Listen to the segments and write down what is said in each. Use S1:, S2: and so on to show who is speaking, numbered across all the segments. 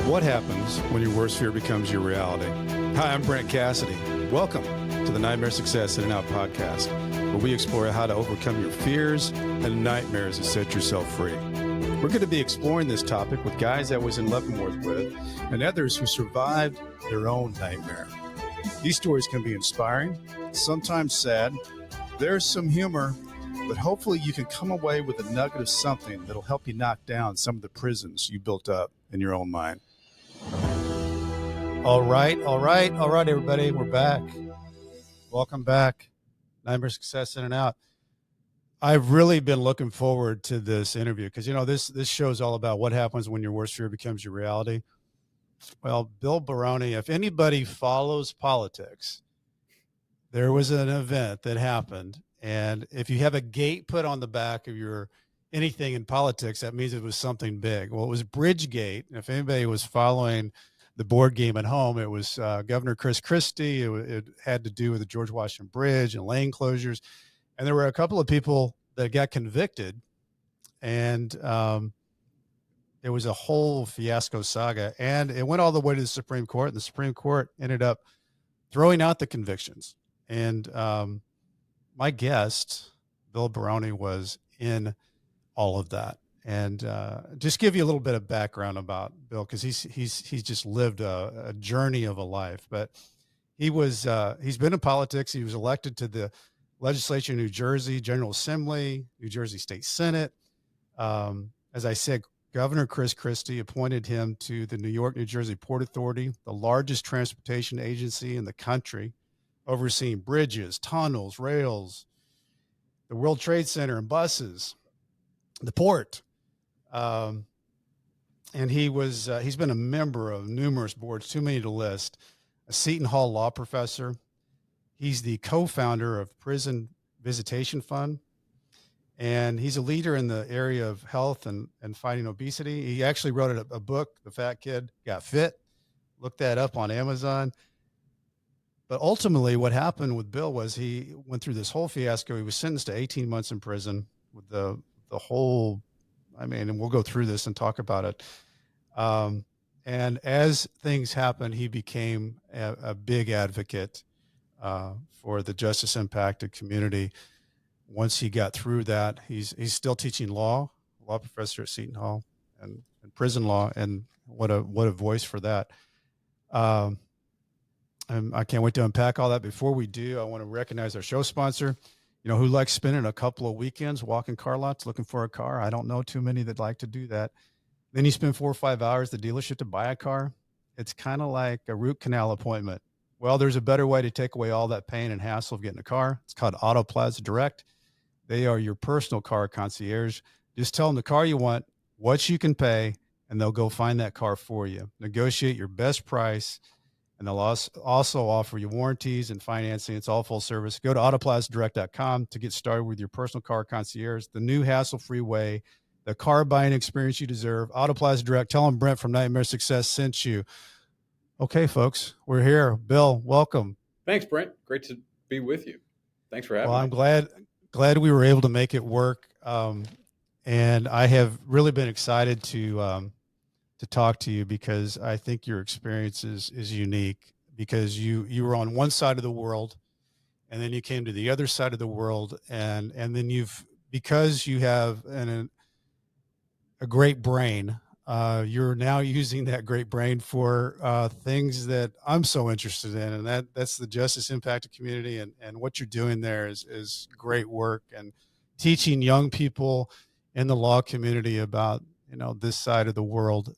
S1: What happens when your worst fear becomes your reality? Hi, I'm Brent Cassidy. Welcome to the Nightmare Success In and Out podcast, where we explore how to overcome your fears and nightmares and set yourself free. We're going to be exploring this topic with guys I was in Leavenworth with and others who survived their own nightmare. These stories can be inspiring, sometimes sad. There's some humor, but hopefully you can come away with a nugget of something that'll help you knock down some of the prisons you built up in your own mind. All right, everybody. We're back. Welcome back. Nightmare Success In and Out. I've really been looking forward to this interview because, this show is all about what happens when your worst fear becomes your reality. Well, Bill Baroni, if anybody follows politics, there was an event that happened. And if you have a gate put on the back of your anything in politics, that means it was something big. Well, it was Bridgegate. If anybody was following the board game at home, it was Governor Chris Christie. It had to do with the George Washington Bridge and lane closures. And there were a couple of people that got convicted. And it was a whole fiasco saga. And it went all the way to the Supreme Court. And the Supreme Court ended up throwing out the convictions. And my guest, Bill Baroni, was in all of that. And just give you a little bit of background about Bill, because he's just lived a journey of a life. But he's been in politics. He was elected to the legislature in New Jersey, General Assembly, New Jersey State Senate. As I said, Governor Chris Christie appointed him to the New York, New Jersey Port Authority, the largest transportation agency in the country, overseeing bridges, tunnels, rails, the World Trade Center and buses, the port. And he's been a member of numerous boards, too many to list, a Seton Hall law professor. He's the co-founder of Prison Visitation Fund, and he's a leader in the area of health and fighting obesity. He actually wrote a book, The Fat Kid Got Fit. Look that up on Amazon. But ultimately what happened with Bill was he went through this whole fiasco. He was sentenced to 18 months in prison with the whole, and we'll go through this and talk about it. And as things happened, he became a big advocate for the justice impacted community. Once he got through that, he's still teaching law professor at Seton Hall and prison law. And what a voice for that. And I can't wait to unpack all that. Before we do, I want to recognize our show sponsor, who likes spending a couple of weekends walking car lots looking for a car. I don't know too many that like to do that. Then you spend 4 or 5 hours at the dealership to buy a car. It's kind of like a root canal appointment. Well, there's a better way to take away all that pain and hassle of getting a car. It's called Auto Plaza Direct. They are your personal car concierge. Just tell them the car you want, what you can pay, and they'll go find that car for you. Negotiate your best price, and they'll also offer you warranties and financing. It's all full service. Go to autoplazadirect.com to get started with your personal car concierge, the new hassle-free way, the car buying experience you deserve. Auto Plaza Direct. Tell them Brent from Nightmare Success sent you. Okay, folks, we're here. Bill, welcome.
S2: Thanks, Brent. Great to be with you. Thanks for having me.
S1: Well, I'm glad we were able to make it work. And I have really been excited to talk to you because I think your experience is unique, because you were on one side of the world and then you came to the other side of the world. And then because you have a great brain, you're now using that great brain for things that I'm so interested in. And that's the justice impacted community. And what you're doing there is great work, and teaching young people in the law community about, this side of the world,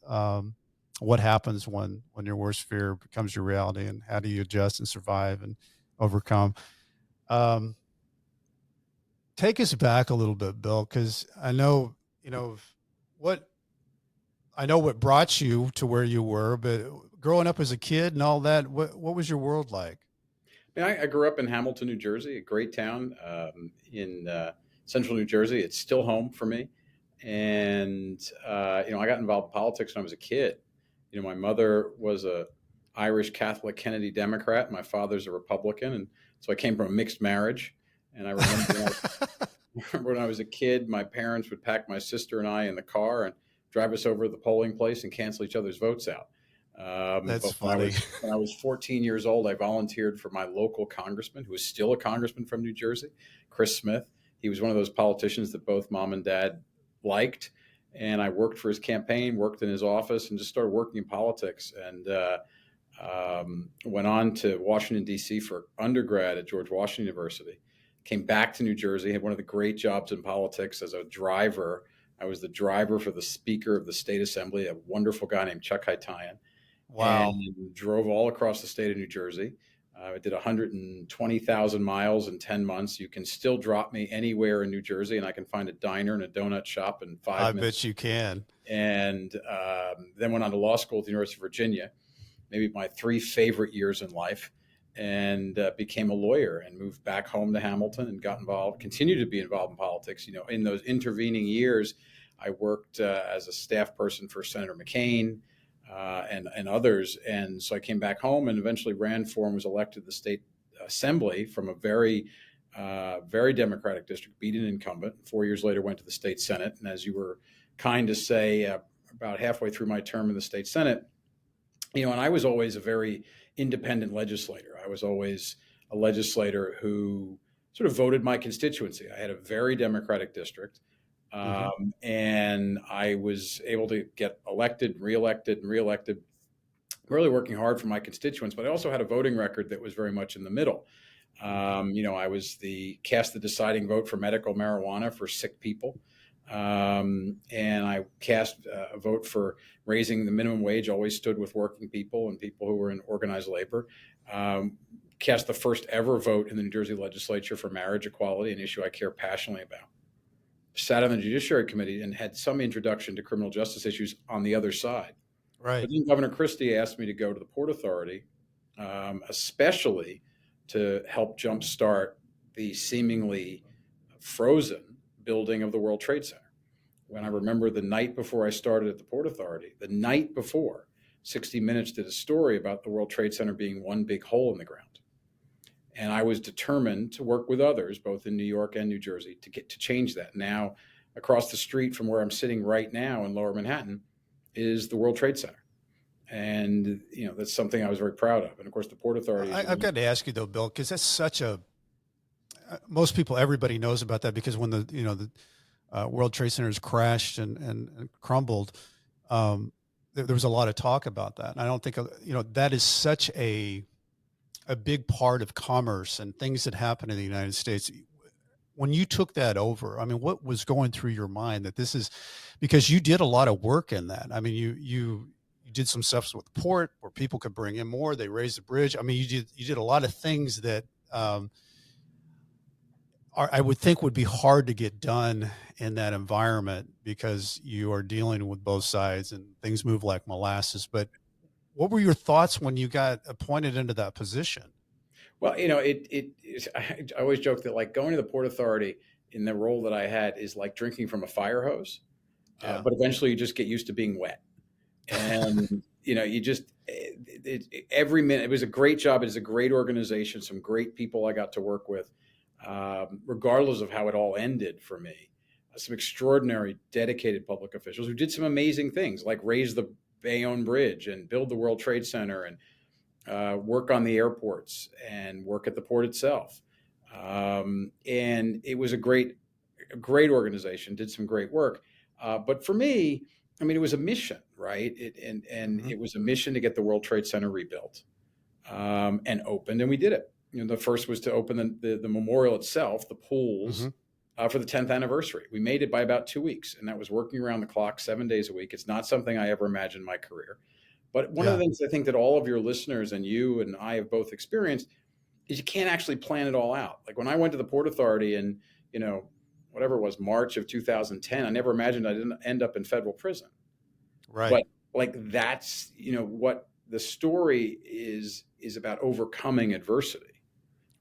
S1: what happens when your worst fear becomes your reality, and how do you adjust and survive and overcome. Take us back a little bit, Bill, because I know what brought you to where you were, but growing up as a kid and all that, what was your world like?
S2: I grew up in Hamilton, New Jersey, a great town in central New Jersey. It's still home for me. And, I got involved in politics when I was a kid. My mother was a Irish Catholic Kennedy Democrat. My father's a Republican. And so I came from a mixed marriage. And I remember when I was a kid, my parents would pack my sister and I in the car and drive us over to the polling place and cancel each other's votes out.
S1: That's
S2: But
S1: funny.
S2: when I was 14 years old, I volunteered for my local congressman, who is still a congressman from New Jersey, Chris Smith. He was one of those politicians that both mom and dad liked, and I worked for his campaign, worked in his office, and just started working in politics. And went on to Washington, D.C. for undergrad at George Washington University. Came back to New Jersey, had one of the great jobs in politics as a driver. I was the driver for the Speaker of the State Assembly, a wonderful guy named Chuck Hytian, and
S1: Wow.
S2: drove all across the state of New Jersey. I did 120,000 miles in 10 months. You can still drop me anywhere in New Jersey, and I can find a diner and a donut shop in
S1: I
S2: 5 minutes.
S1: bet you can.
S2: And then went on to law school at the University of Virginia, maybe my three favorite years in life, and became a lawyer and moved back home to Hamilton and got involved, continued to be involved in politics. In those intervening years, I worked as a staff person for Senator McCain and others. And so I came back home and eventually ran for and was elected to the state assembly from a very Democratic district, beat an incumbent. 4 years later, went to the state Senate. And as you were kind to say, about halfway through my term in the state Senate, and I was always a very independent legislator. I was always a legislator who sort of voted my constituency. I had a very Democratic district,
S1: Hmm.
S2: and I was able to get elected, reelected, and reelected, really working hard for my constituents. But I also had a voting record that was very much in the middle. I was cast the deciding vote for medical marijuana for sick people. And I cast a vote for raising the minimum wage, always stood with working people and people who were in organized labor. Cast the first ever vote in the New Jersey legislature for marriage equality, an issue I care passionately about. Sat on the Judiciary Committee and had some introduction to criminal justice issues on the other side. But
S1: Right.
S2: then Governor Christie asked me to go to the Port Authority, especially to help jumpstart the seemingly frozen building of the World Trade Center. When I remember the night before I started at the Port Authority, the night before, 60 Minutes did a story about the World Trade Center being one big hole in the ground. And I was determined to work with others, both in New York and New Jersey, to change that. Now, across the street from where I'm sitting right now in Lower Manhattan is the World Trade Center. And, that's something I was very proud of. And of course, the Port Authority, as you
S1: I've
S2: know.
S1: got to ask you though, Bill, because that's such a most people, everybody knows about that because when the World Trade Centers crashed and crumbled, there was a lot of talk about that. And I don't think that is such a big part of commerce and things that happen in the United States. When you took that over, I mean, what was going through your mind that this is because you did a lot of work in that? I mean, you did some stuff with the port where people could bring in more. They raised the bridge. I mean, you did a lot of things that I would think would be hard to get done in that environment because you are dealing with both sides and things move like molasses. But what were your thoughts when you got appointed into that position?
S2: Well, I always joke that like going to the Port Authority in the role that I had is like drinking from a fire hose.
S1: Yeah.
S2: But eventually you just get used to being wet. And, you just, every minute, it was a great job. It is a great organization, some great people I got to work with, regardless of how it all ended for me. Some extraordinary, dedicated public officials who did some amazing things, like raise the Bayonne Bridge and build the World Trade Center and work on the airports and work at the port itself. And it was a great organization, did some great work. But for me, I mean, it was a mission, right? And
S1: Hmm.
S2: it was a mission to get the World Trade Center rebuilt and opened, and we did it. The first was to open the memorial itself, the pools,
S1: Hmm.
S2: for the 10th anniversary. We made it by about 2 weeks, and that was working around the clock 7 days a week. It's not something I ever imagined in my career. But one of the
S1: Yeah.
S2: things I think that all of your listeners and you and I have both experienced is you can't actually plan it all out. Like when I went to the Port Authority in, whatever it was, March of 2010, I never imagined I didn't end up in federal prison.
S1: Right.
S2: But like that's, what the story is about overcoming adversity.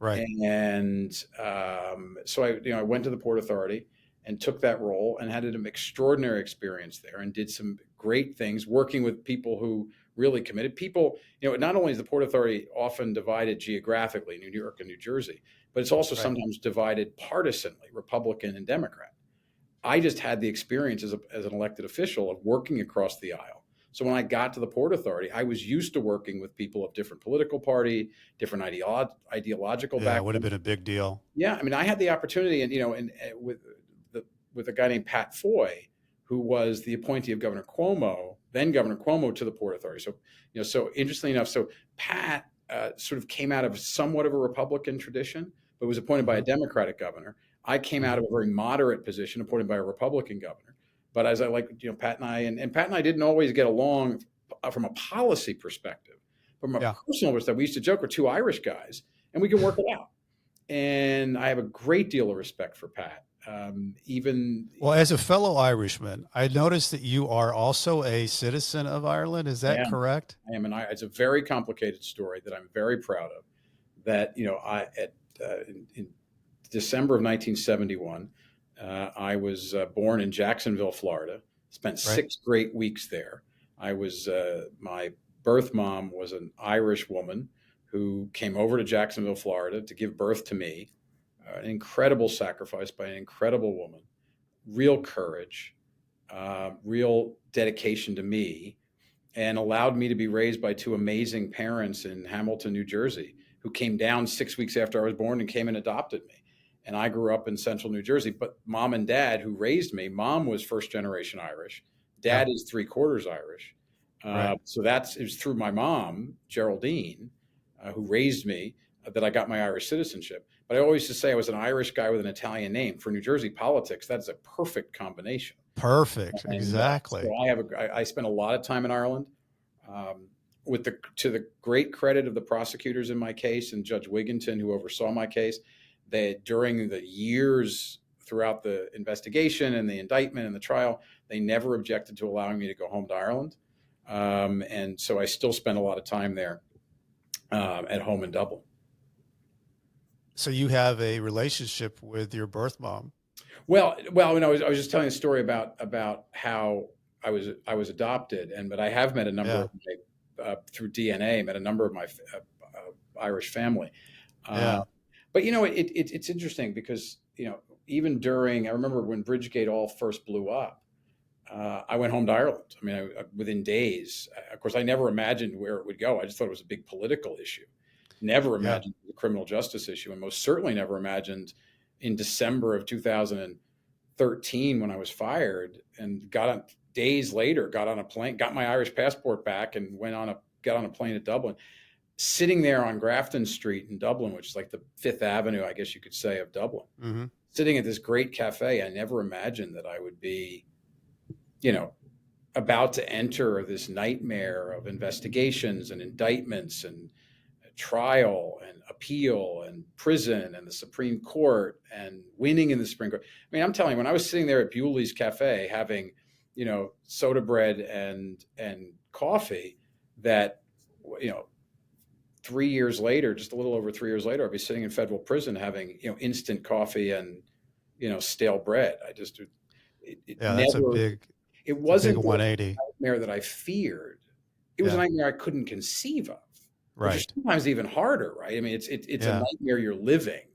S1: Right.
S2: And so I went to the Port Authority and took that role and had an extraordinary experience there and did some great things working with people who really committed. People, not only is the Port Authority often divided geographically, New York and New Jersey, but it's also
S1: Right.
S2: sometimes divided partisanly, Republican and Democrat. I just had the experience as an elected official of working across the aisle. So when I got to the Port Authority, I was used to working with people of different political party, different ideological
S1: Yeah, it would have
S2: backgrounds.
S1: been a big deal.
S2: Yeah, I mean, I had the opportunity, and the, with a guy named Pat Foy, who was the appointee of Governor Cuomo, then Governor Cuomo, to the Port Authority. So, so interestingly enough, so Pat sort of came out of somewhat of a Republican tradition, but was appointed by a
S1: Hmm.
S2: Democratic governor. I came out
S1: Hmm.
S2: of a very moderate position, appointed by a Republican governor. But as I like, Pat and I, and Pat and I didn't always get along from a policy perspective. From a
S1: Yeah.
S2: personal perspective, we used to joke we're two Irish guys, and we can work it out. And I have a great deal of respect for Pat. Even
S1: Well, as a fellow Irishman, I noticed that you are also a citizen of Ireland. Is
S2: I
S1: that
S2: am,
S1: correct?
S2: I am, and it's a very complicated story that I'm very proud of. That in December of 1971, I was born in Jacksonville, Florida. Spent
S1: Right.
S2: 6 great weeks there. I was my birth mom was an Irish woman who came over to Jacksonville, Florida, to give birth to me. An incredible sacrifice by an incredible woman, real courage, real dedication to me, and allowed me to be raised by two amazing parents in Hamilton, New Jersey, who came down 6 weeks after I was born and came and adopted me. And I grew up in central New Jersey, but mom and dad who raised me, mom was first generation Irish,
S1: Yeah.
S2: dad is 3/4 Irish.
S1: Right.
S2: So it was through my mom, Geraldine, who raised me, that I got my Irish citizenship. But I always used to say I was an Irish guy with an Italian name. For New Jersey politics, that's a perfect combination.
S1: Perfect.
S2: And
S1: Exactly.
S2: so I spent a lot of time in Ireland. To the great credit of the prosecutors in my case and Judge Wigginton, who oversaw my case, that during the years throughout the investigation and the indictment and the trial, they never objected to allowing me to go home to Ireland. And so I still spend a lot of time there at home in Dublin.
S1: So you have a relationship with your birth mom.
S2: Well, I was just telling a story about how I was adopted, but I have met a number
S1: Yeah.
S2: of through DNA, met a number of my Irish family. Uh,
S1: Yeah.
S2: but it's interesting because even I remember when Bridgegate all first blew up, I went home to Ireland. I mean, within days. Of course, I never imagined where it would go. I just thought it was a big political issue. Never
S1: Yeah.
S2: imagined the criminal justice issue, and most certainly never imagined in December of 2013 when I was fired and days later, got on a plane, got my Irish passport back, and got on a plane to Dublin. Sitting there on Grafton Street in Dublin, which is like the Fifth Avenue, I guess you could say, of Dublin,
S1: Hmm.
S2: sitting at this great cafe, I never imagined that I would be, about to enter this nightmare of investigations and indictments and trial and appeal and prison and the Supreme Court and winning in the Supreme Court. I mean, I'm telling you, when I was sitting there at Bewley's Cafe having, soda bread and coffee, that, 3 years later, just a little over 3 years later, I'd be sitting in federal prison having, instant coffee and, stale bread.
S1: Yeah. That's a big
S2: It
S1: It's a big
S2: wasn't the
S1: 180.
S2: nightmare that I feared. It was a
S1: Yeah.
S2: nightmare I couldn't conceive of, which is
S1: Right.
S2: sometimes even harder, right? I mean, it's a
S1: Yeah.
S2: nightmare you're living.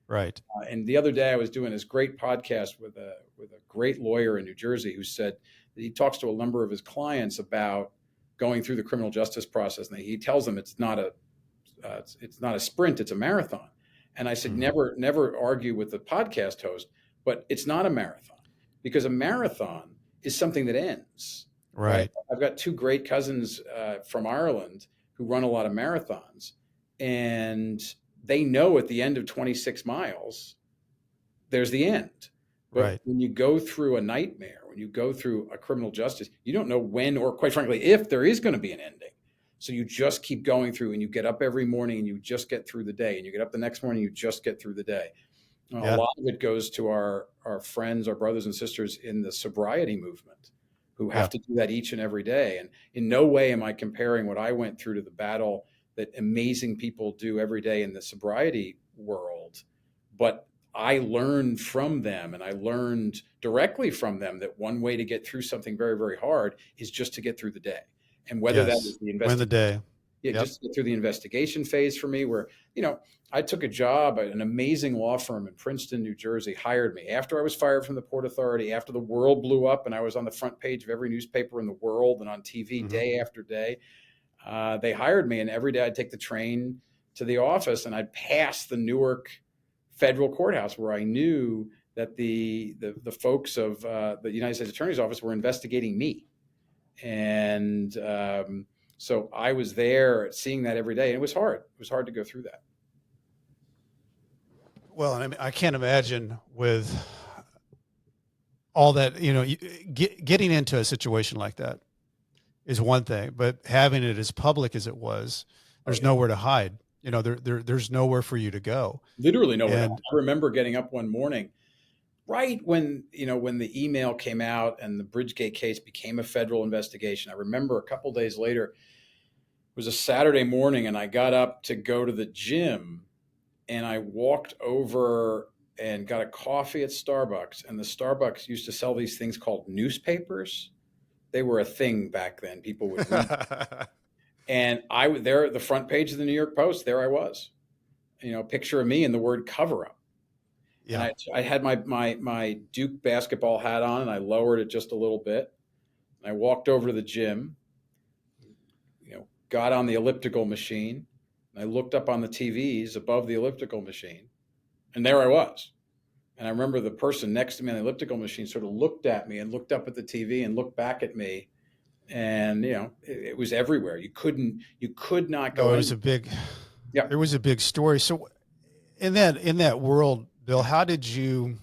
S1: Right.
S2: And the other day, I was doing this great podcast with a great lawyer in New Jersey who said that he talks to a number of his clients about going through the criminal justice process, and he tells them it's not a sprint, it's a marathon. And I said,
S1: Hmm.
S2: never argue with the podcast host, but it's not a marathon, because a marathon is something that ends.
S1: Right.
S2: I've got two great cousins from Ireland who run a lot of marathons, and they know at the end of 26 miles, there's the end. But
S1: Right.
S2: when you go through a nightmare, when you go through a criminal justice, you don't know when, or quite frankly, if there is going to be an ending. So you just keep going through, and you get up every morning and you just get through the day, and you get up the next morning, you just get through the day.
S1: Yeah.
S2: A lot of it goes to our friends, our brothers and sisters in the sobriety movement, who have to do that each and every day. And in no way am I comparing what I went through to the battle that amazing people do every day in the sobriety world. But I learned from them, and I learned directly from them, that one way to get through something very, very hard is just to get through the day. And whether that
S1: Yes.
S2: is the
S1: Win the day. Yep.
S2: just to get through the investigation phase for me where, I took a job at an amazing law firm in Princeton, New Jersey, hired me after I was fired from the Port Authority, after the world blew up and I was on the front page of every newspaper in the world and on TV
S1: Hmm.
S2: day after day. They hired me, and every day I'd take the train to the office and I'd pass the Newark federal courthouse where I knew that the folks of the United States Attorney's Office were investigating me. And so I was there seeing that every day, and it was hard. It was hard to go through that.
S1: Well, and I mean, I can't imagine with all that, getting into a situation like that is one thing, but having it as public as it was,
S2: Oh
S1: there's
S2: yeah,
S1: nowhere to hide. There's nowhere for you to go.
S2: literally nowhere.
S1: And
S2: I remember getting up one morning, right when the email came out and the Bridgegate case became a federal investigation. I remember a couple days later, it was a Saturday morning, and I got up to go to the gym, and I walked over and got a coffee at Starbucks. And the Starbucks used to sell these things called newspapers. They were a thing back then. People would read. And I was there at the front page of the New York Post. There I was, picture of me and the word cover up. And
S1: yeah,
S2: I had my Duke basketball hat on, and I lowered it just a little bit. And I walked over to the gym, got on the elliptical machine, and I looked up on the TVs above the elliptical machine, and there I was. And I remember the person next to me on the elliptical machine sort of looked at me and looked up at the TV and looked back at me. And, it was everywhere. You could not
S1: no,
S2: go
S1: it
S2: in.
S1: was a big,
S2: Yeah.
S1: it was a big story. So in that world, Bill, how did you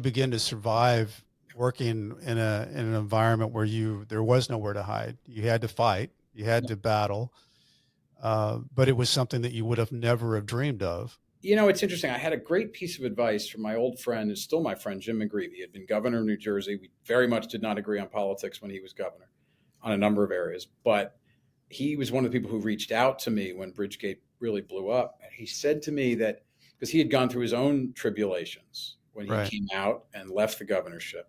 S1: begin to survive working in an environment where there was nowhere to hide? You had to fight, you had to battle, but it was something that you would have never have dreamed of.
S2: It's interesting. I had a great piece of advice from my old friend, who's still my friend, Jim McGreevey. He had been governor of New Jersey. We very much did not agree on politics when he was governor on a number of areas, but he was one of the people who reached out to me when Bridgegate really blew up. And he said to me that because he had gone through his own tribulations when he
S1: Right.
S2: came out and left the governorship.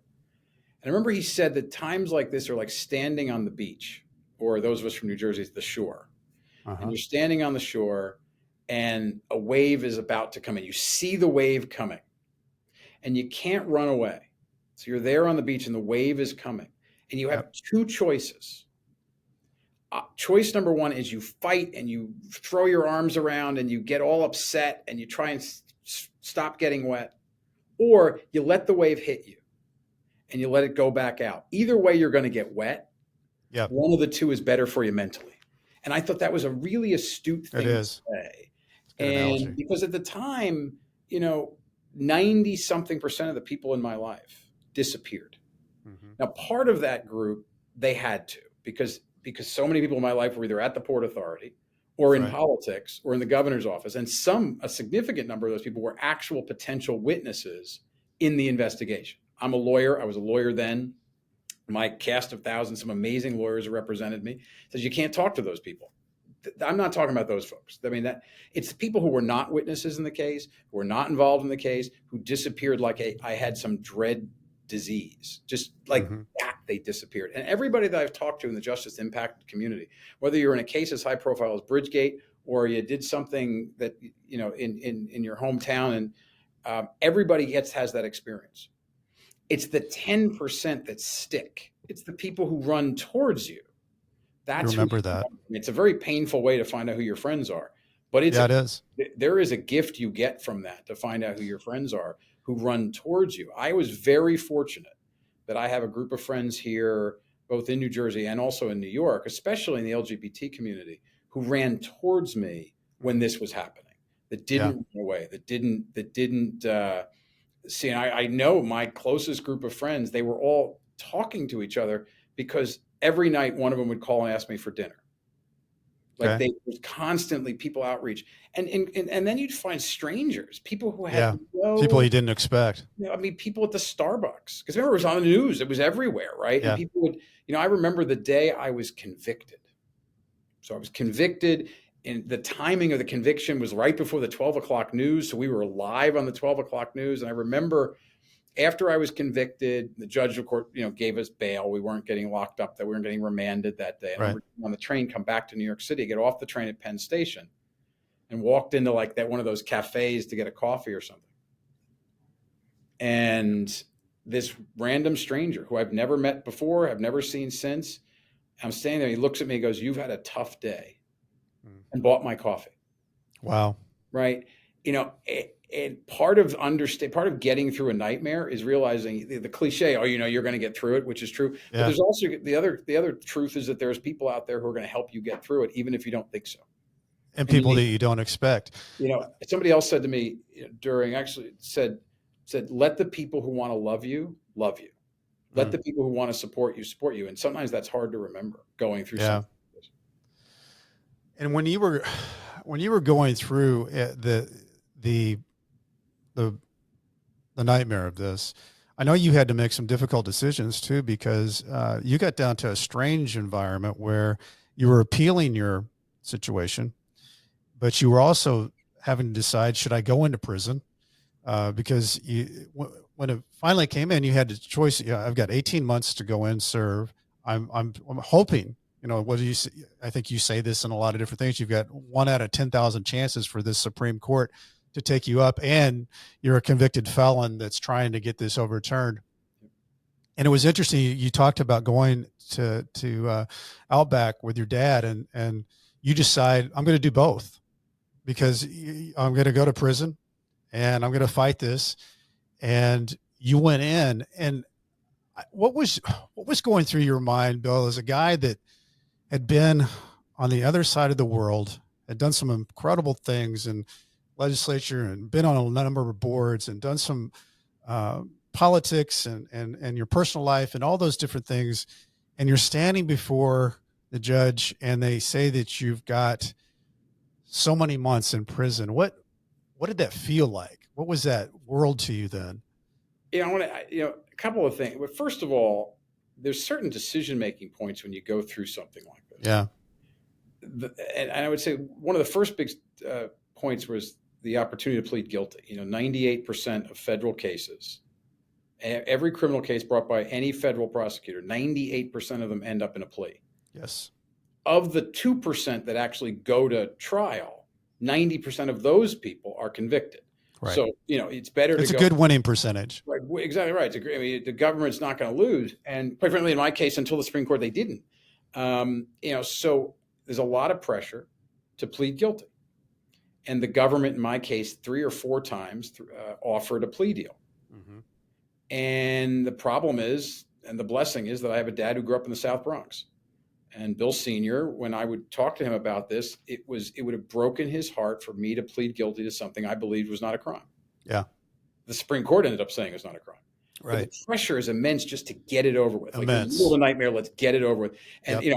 S2: And I remember he said that times like this are like standing on the beach, or those of us from New Jersey, the shore. And
S1: Uh-huh.
S2: you're standing on the shore and a wave is about to come in. You see the wave coming and you can't run away. So you're there on the beach and the wave is coming. And you have
S1: Yep.
S2: two choices. Choice number one is you fight and you throw your arms around and you get all upset and you try and stop getting wet. Or you let the wave hit you and you let it go back out. Either way, you're going to get wet.
S1: Yep.
S2: One of the two is better for you mentally. And I thought that was a really astute
S1: It
S2: thing to
S1: is.
S2: say.
S1: It's a good
S2: And
S1: analogy.
S2: because at the time, 90 something percent of the people in my life disappeared.
S1: Hmm.
S2: Now, part of that group, they had to, because so many people in my life were either at the Port Authority or in
S1: Right.
S2: politics or in the governor's office. And a significant number of those people were actual potential witnesses in the investigation. I'm a lawyer. I was a lawyer then. My cast of thousands, some amazing lawyers who represented me, says you can't talk to those people. I'm not talking about those folks. I mean, that it's the people who were not witnesses in the case, who were not involved in the case, who disappeared like I had some dread disease, just like
S1: Hmm.
S2: that. They disappeared. And everybody that I've talked to in the justice impacted community, whether you're in a case as high profile as Bridgegate or you did something that in your hometown, and everybody has that experience. It's the 10% that stick. It's the people who run towards you.
S1: You
S2: That's who
S1: remember that?
S2: it's a very painful way to find out who your friends are. But
S1: Yeah, it is.
S2: there is a gift you get from that to find out who your friends are who run towards you. I was very fortunate that I have a group of friends here, both in New Jersey and also in New York, especially in the LGBT community, who ran towards me when this was happening. That
S1: Yeah.
S2: didn't run away. That didn't see. And I know my closest group of friends, they were all talking to each other because every night one of them would call and ask me for dinner. Like
S1: Okay.
S2: they was constantly people outreach, and then you'd find strangers, people who had
S1: Yeah. People
S2: no,
S1: you didn't expect.
S2: I mean, people at the Starbucks, because remember it was on the news, it was everywhere, right? And
S1: Yeah.
S2: people would, I remember the day I was convicted. So I was convicted, and the timing of the conviction was right before the 12 o'clock news. So we were live on the 12 o'clock news, and I remember After I was convicted, the judge, of course, gave us bail. We weren't getting locked up, that we weren't getting remanded that day. And I
S1: Right.
S2: remember on the train, come back to New York City, get off the train at Penn Station, and walked into like that one of those cafes to get a coffee or something. And this random stranger who I've never met before, I've never seen since, I'm standing there. He looks at me and goes, "You've had a tough day," and bought my coffee.
S1: Wow.
S2: Right. And part of getting through a nightmare is realizing the cliche, oh, you're going to get through it, which is true. But
S1: Yeah.
S2: there's also the other truth is that there's people out there who are going to help you get through it, even if you don't think so.
S1: And people that you don't expect.
S2: Somebody else said to me said, let the people who want to love you, love you. Let the people who want to support you. And sometimes that's hard to remember going through something like this.
S1: And when you were going through the nightmare of this, I know you had to make some difficult decisions too, because you got down to a strange environment where you were appealing your situation, but you were also having to decide, should I go into prison? Because when it finally came in, you had the choice. Yeah, I've got 18 months to go in, serve. I'm hoping, what do you say? I think you say this in a lot of different things. You've got 1 out of 10,000 chances for this Supreme Court to take you up, and you're a convicted felon that's trying to get this overturned. And it was interesting. You talked about going to Outback with your dad, and you decide, I'm going to do both, because I'm going to go to prison and I'm going to fight this. And you went in, and what was going through your mind, Bill, as a guy that had been on the other side of the world, had done some incredible things in legislature and been on a number of boards and done some politics and your personal life and all those different things. And you're standing before the judge and they say that you've got so many months in prison. What did that feel like? What was that world to you then?
S2: I want to, a couple of things. But first of all, there's certain decision-making points when you go through something like this.
S1: Yeah.
S2: And I would say one of the first big points was the opportunity to plead guilty. 98% of federal cases, every criminal case brought by any federal prosecutor, 98% of them end up in a plea.
S1: Yes.
S2: Of the 2% that actually go to trial, 90% of those people are convicted.
S1: Right.
S2: So, it's better
S1: it's
S2: to go.
S1: It's a good winning percentage.
S2: Right. Exactly right. The government's not going to lose. And quite frankly, in my case, until the Supreme Court, they didn't. So there's a lot of pressure to plead guilty. And the government, in my case, 3 or 4 times offered a plea deal. Mm-hmm. And the problem is, and the blessing is, that I have a dad who grew up in the South Bronx. And Bill Sr., when I would talk to him about this, it would have broken his heart for me to plead guilty to something I believed was not a crime.
S1: Yeah.
S2: The Supreme Court ended up saying it's not a crime.
S1: Right.
S2: But the pressure is immense just to get it over with.
S1: Immense.
S2: Like, in the middle of the nightmare, let's get it over with. And,
S1: Yep.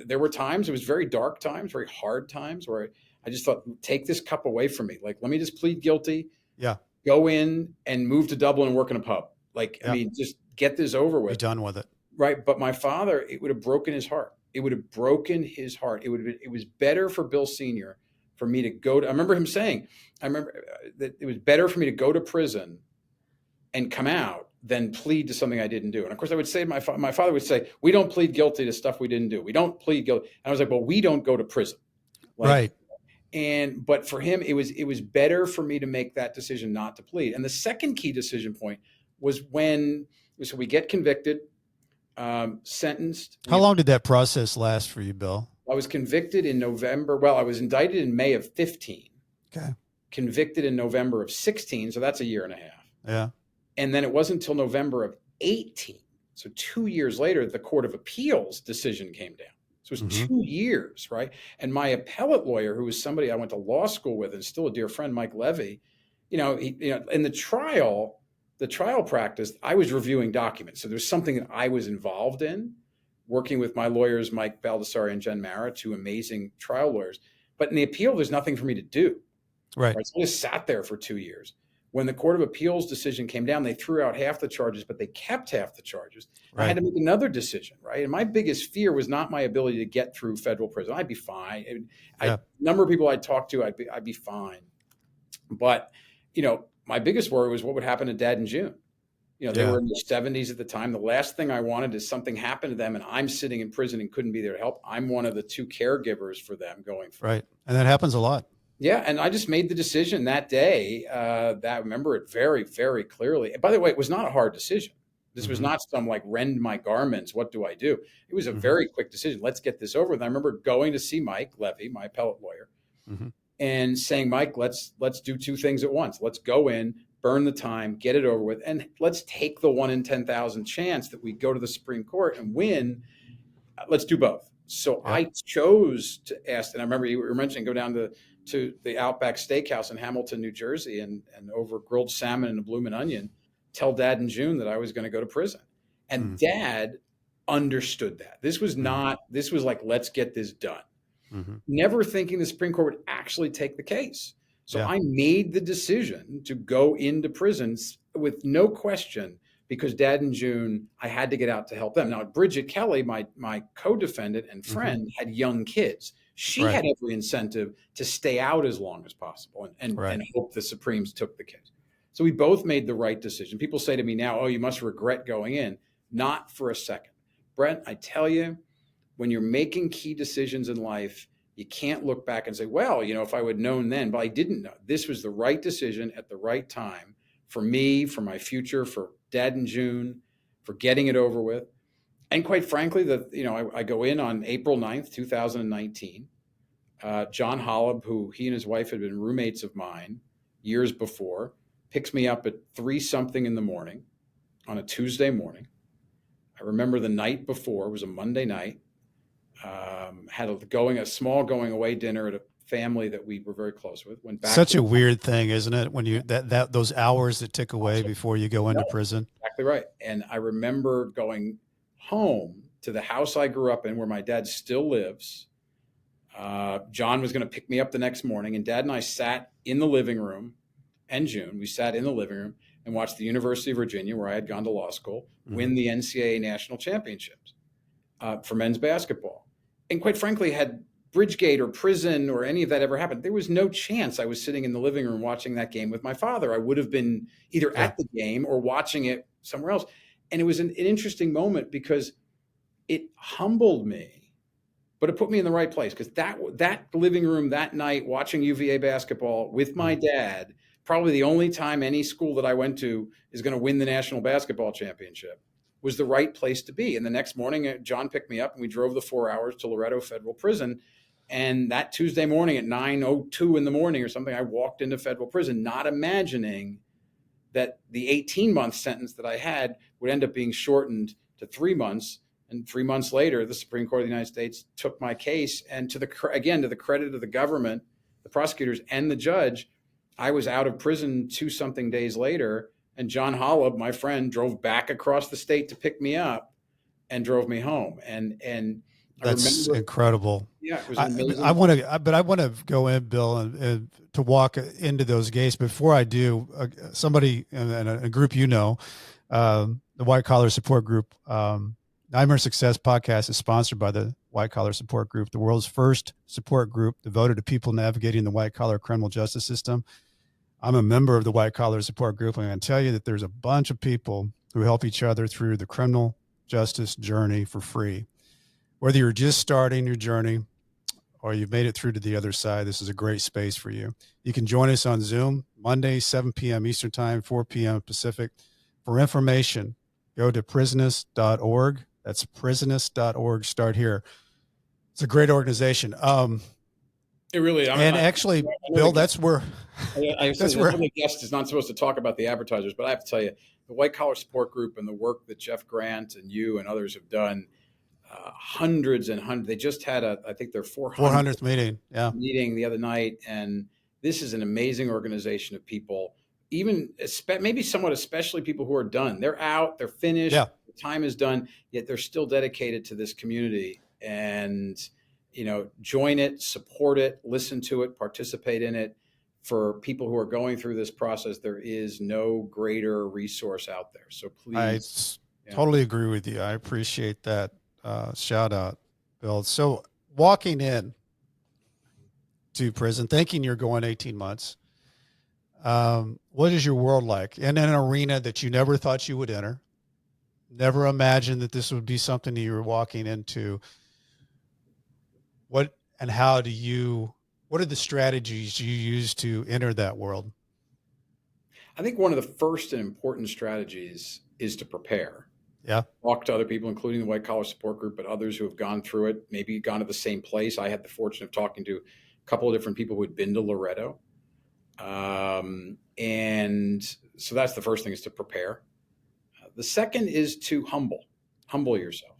S2: There were times, it was very dark times, very hard times, where I just thought, take this cup away from me. Like, let me just plead guilty.
S1: Yeah.
S2: Go in and move to Dublin and work in a pub. Like,
S1: Yep.
S2: Just get this over with.
S1: Be done with it.
S2: Right. But my father, it would have broken his heart. It would have broken his heart. It was better for Bill Sr. for me to go to, I remember him saying, that it was better for me to go to prison and come out than plead to something I didn't do. And of course I would say, my father would say, we don't plead guilty to stuff we didn't do. We don't plead guilty. And I was like, well, we don't go to prison.
S1: Right.
S2: But for him, it was better for me to make that decision not to plead. And the second key decision point was so we get convicted, sentenced.
S1: How long did that process last for you, Bill?
S2: I was convicted in November. Well, I was indicted in May of 15.
S1: Okay.
S2: Convicted in November of 16. So that's a year and a half.
S1: Yeah.
S2: And then it wasn't until November of 18. So 2 years later, the Court of Appeals decision came down. So it was 2 years, right? And my appellate lawyer, who was somebody I went to law school with and still a dear friend, Mike Levy, in the trial practice, I was reviewing documents. So there's something that I was involved in, working with my lawyers, Mike Baldessari and Jen Mara, 2 amazing trial lawyers. But in the appeal, there's nothing for me to do.
S1: Right.
S2: So I just sat there for 2 years. When the Court of Appeals decision came down, they threw out half the charges, but they kept half the charges. Right. I had to make another decision, right? And my biggest fear was not my ability to get through federal prison. I'd be fine. A number of people I'd talk to, I'd be fine. But, my biggest worry was what would happen to Dad in June. They
S1: Yeah.
S2: were in their 70s at the time. The last thing I wanted is something happened to them and I'm sitting in prison and couldn't be there to help. I'm one of the two caregivers for them going through.
S1: Right. And that happens a lot.
S2: Yeah, and I just made the decision that day. That I remember it very, very clearly. And by the way, it was not a hard decision. This was
S1: Mm-hmm.
S2: not some like rend my garments. What do I do? It was a
S1: Mm-hmm.
S2: very quick decision. Let's get this over with. And I remember going to see Mike Levy, my appellate lawyer,
S1: Mm-hmm.
S2: and saying, Mike, let's do two things at once. Let's go in, burn the time, get it over with, and let's take the 1 in 10,000 chance that we go to the Supreme Court and win. Let's do both. So
S1: Yep.
S2: I chose to ask, and I remember you were mentioning go down to the Outback Steakhouse in Hamilton, New Jersey, and over grilled salmon and a bloomin' onion, tell Dad in June that I was going to go to prison. And Dad understood that. This was not, this was like, let's get this done.
S1: Mm-hmm.
S2: Never thinking the Supreme Court would actually take the case. So
S1: Yeah.
S2: I made the decision to go into prisons with no question because Dad and June, I had to get out to help them. Now, Bridget Kelly, my co-defendant and friend, had young kids. She
S1: Right.
S2: had every incentive to stay out as long as possible and
S1: Right.
S2: hope the Supremes took the case. So we both made the right decision. People say to me now, oh, you must regret going in. Not for a second. Brent, I tell you, when you're making key decisions in life, you can't look back and say, well, if I would have known then, but I didn't know. This was the right decision at the right time for me, for my future, for Dad and June, for getting it over with. And quite frankly, I go in on April 9th, 2019. John Hollab, who he and his wife had been roommates of mine years before, picks me up at 3-something in the morning on a Tuesday morning. I remember the night before, it was a Monday night. Had a small going away dinner at a family that we were very close with. Went back.
S1: Such a weird thing, isn't it? When you that those hours that tick away before you go into prison.
S2: Exactly right. And I remember going home to the house I grew up in, where my dad still lives. John was going to pick me up the next morning, and Dad and I sat in the living room. And June, we sat in the living room and watched the University of Virginia, where I had gone to law school, win the NCAA national championships for men's basketball. And quite frankly, had Bridgegate or prison or any of that ever happened, there was no chance I was sitting in the living room watching that game with my father. I would have been either at the game or watching it somewhere else. And it was an interesting moment because it humbled me, but it put me in the right place, because that living room that night watching UVA basketball with my dad, probably the only time any school that I went to is going to win the national basketball championship, was the right place to be. And the next morning, John picked me up and we drove the 4 hours to Loretto Federal Prison. And that Tuesday morning at 9:02 in the morning or something, I walked into federal prison, not imagining that the 18-month sentence that I had would end up being shortened to 3 months. And 3 months later, the Supreme Court of the United States took my case. And to the credit of the government, the prosecutors and the judge, I was out of prison 2-something days later. And John Hollab, my friend, drove back across the state to pick me up and drove me home. And
S1: That's incredible.
S2: Yeah, it was amazing.
S1: I want to go in, Bill, and to walk into those gates. Before I do, somebody in a group, the White Collar Support Group, Nightmare Success podcast is sponsored by the White Collar Support Group, the world's first support group devoted to people navigating the white collar criminal justice system. I'm a member of the White Collar Support Group, and I can tell you that there's a bunch of people who help each other through the criminal justice journey for free. Whether you're just starting your journey or you've made it through to the other side, this is a great space for you. You can join us on Zoom Monday, 7 p.m. Eastern Time, 4 p.m. Pacific. For information, go to prisonus.org. That's prisonus.org. Start here. It's a great organization.
S2: It really,
S1: actually, Bill, that's where
S2: the guest is not supposed to talk about the advertisers, but I have to tell you, the White Collar Support Group and the work that Jeff Grant and you and others have done, hundreds and hundreds. They just had I think their
S1: 400th
S2: meeting the other night, and this is an amazing organization of people. Even maybe somewhat, especially people who are done. They're out, they're finished.
S1: Yeah.
S2: The time is done, yet they're still dedicated to this community. And join it, support it, listen to it, participate in it. For people who are going through this process, there is no greater resource out there. So please.
S1: I totally agree with you. I appreciate that shout out, Bill. So walking in to prison, thinking you're going 18 months, What is your world like in an arena that you never thought you would enter? Never imagined that this would be something that you were walking into. What and how do you? What are the strategies you use to enter that world?
S2: I think one of the first and important strategies is to prepare.
S1: Yeah,
S2: Talk to other people, including the white collar support group, but others who have gone through it, maybe gone to the same place. I had the fortune of talking to a couple of different people who had been to Loretto. And so that's the first thing, is to prepare. The second is to humble yourself.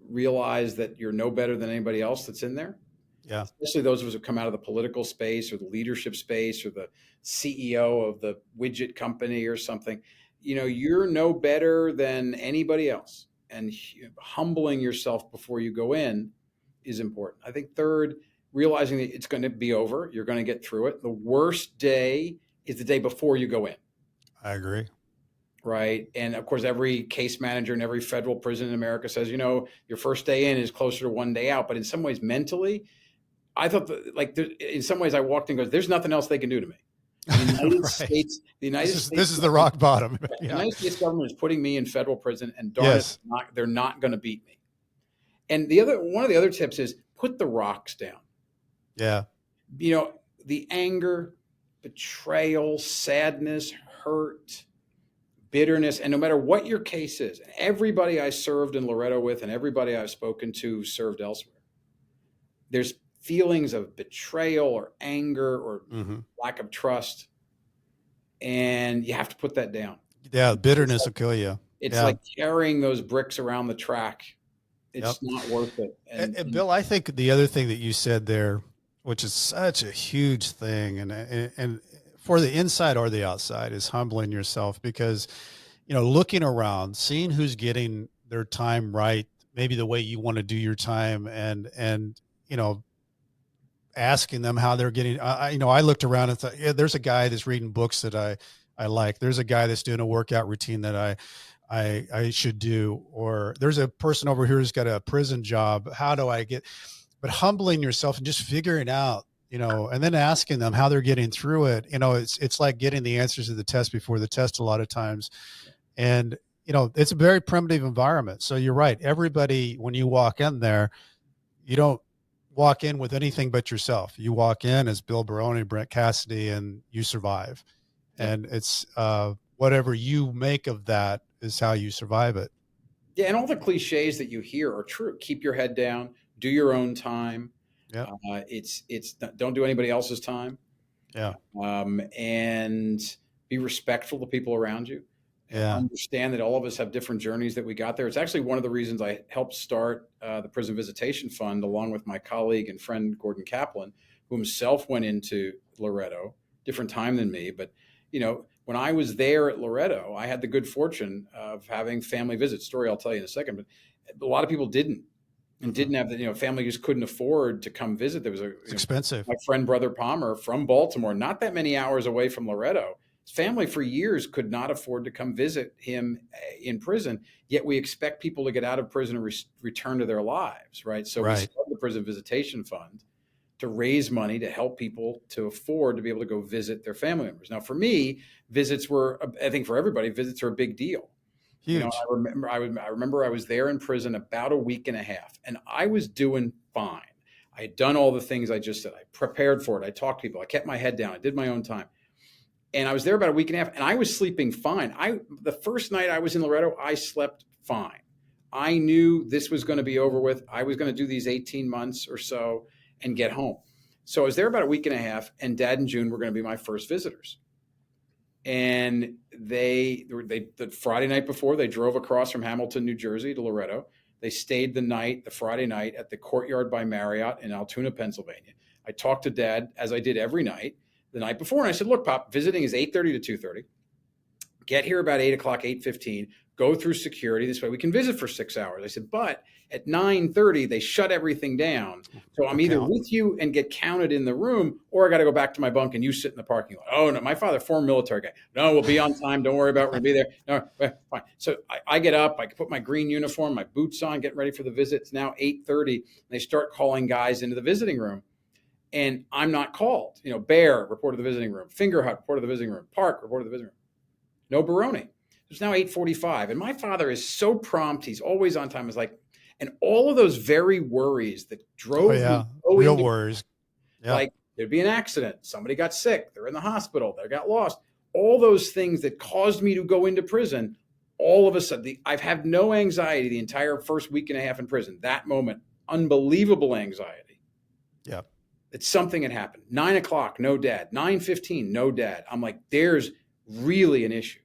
S2: Realize that you're no better than anybody else that's in there,
S1: yeah,
S2: especially those of us who come out of the political space or the leadership space or the CEO of the widget company or something. You're no better than anybody else. And humbling yourself before you go in is important. I think third, realizing that it's going to be over. You're going to get through it. The worst day is the day before you go in.
S1: I agree.
S2: Right. And of course, every case manager in every federal prison in America says, your first day in is closer to one day out. But in some ways, mentally, I thought in some ways I walked in and goes, there's nothing else they can do to me. The United
S1: Right.
S2: States, the United States,
S1: This is the rock bottom.
S2: the
S1: Yeah.
S2: United States government is putting me in federal prison, and darn it,
S1: Yes.
S2: they're not going to beat me. And one of the other tips is put the rocks down.
S1: Yeah.
S2: The anger, betrayal, sadness, hurt, bitterness, and no matter what your case is, and everybody I served in Loretto with and everybody I've spoken to served elsewhere, there's feelings of betrayal or anger or lack of trust, and you have to put that down.
S1: Yeah. Bitterness will kill you.
S2: It's like carrying those bricks around the track. It's not worth it.
S1: And Bill, I think the other thing that you said there, which is such a huge thing, and for the inside or the outside, is humbling yourself, because, looking around, seeing who's getting their time right, maybe the way you want to do your time, and asking them how they're getting. I looked around and thought, yeah, there's a guy that's reading books that I like. There's a guy that's doing a workout routine that I should do, or there's a person over here who's got a prison job. How do I get? But humbling yourself and just figuring out, and then asking them how they're getting through it. It's like getting the answers to the test before the test a lot of times. And, it's a very primitive environment. So you're right. Everybody, when you walk in there, you don't walk in with anything but yourself. You walk in as Bill Baroni, Brent Cassidy, and you survive. Yeah. And it's whatever you make of that is how you survive it.
S2: Yeah. And all the cliches that you hear are true. Keep your head down, do your own time.
S1: Yeah.
S2: It's don't do anybody else's time.
S1: Yeah.
S2: And be respectful to people around you.
S1: Yeah.
S2: Understand that all of us have different journeys that we got there. It's actually one of the reasons I helped start the Prison Visitation Fund, along with my colleague and friend Gordon Kaplan, who himself went into Loretto, different time than me. But, when I was there at Loretto, I had the good fortune of having family visits. Story I'll tell you in a second, but a lot of people didn't have the, family just couldn't afford to come visit. There was
S1: expensive.
S2: My friend, Brother Palmer from Baltimore, not that many hours away from Loretto. His family for years could not afford to come visit him in prison, yet we expect people to get out of prison and return to their lives, right? So we started the Prison Visitation Fund to raise money to help people to afford to be able to go visit their family members. Now, for me, visits were, I think for everybody, visits are a big deal.
S1: Huge.
S2: I remember I was there in prison about a week and a half, and I was doing fine. I had done all the things I just said. I prepared for it. I talked to people. I kept my head down. I did my own time. And I was there about a week and a half, and I was sleeping fine. The first night I was in Loretto, I slept fine. I knew this was going to be over with. I was going to do these 18 months or so and get home. So I was there about a week and a half, and Dad and June were going to be my first visitors. And the Friday night before, they drove across from Hamilton, New Jersey to Loretto. They stayed the Friday night at the Courtyard by Marriott in Altoona, Pennsylvania. I talked to Dad, as I did every night, the night before. And I said, look, Pop, visiting is 8:30 to 2:30. Get here about 8 o'clock, 8:15. Go through security. This way we can visit for 6 hours. I said, but at 9:30, they shut everything down. So I'm either with you and get counted in the room, or I got to go back to my bunk and you sit in the parking lot. Oh, no, my father, former military guy. No, we'll be on time. Don't worry about it. We're going to be there. No, fine. So I get up. I put my green uniform, my boots on, getting ready for the visit. It's now 8:30. They start calling guys into the visiting room. and I'm not called. Bear, report to the visiting room. Finger Hut, report to the visiting room. Park, report to the visiting room. No Baroni. It's now 8:45, and my father is so prompt. He's always on time. It's like, and all of those very worries that
S1: Oh
S2: drove me
S1: yeah.
S2: going
S1: Real
S2: to,
S1: worries. Yeah.
S2: like, there'd be an accident, somebody got sick, they're in the hospital, they got lost. All those things that caused me to go into prison, all of a sudden, I've had no anxiety the entire first week and a half in prison. That moment, unbelievable anxiety.
S1: Yeah.
S2: That something had happened. 9 o'clock, no dad. 9:15, no dad. I'm like, there's really an issue.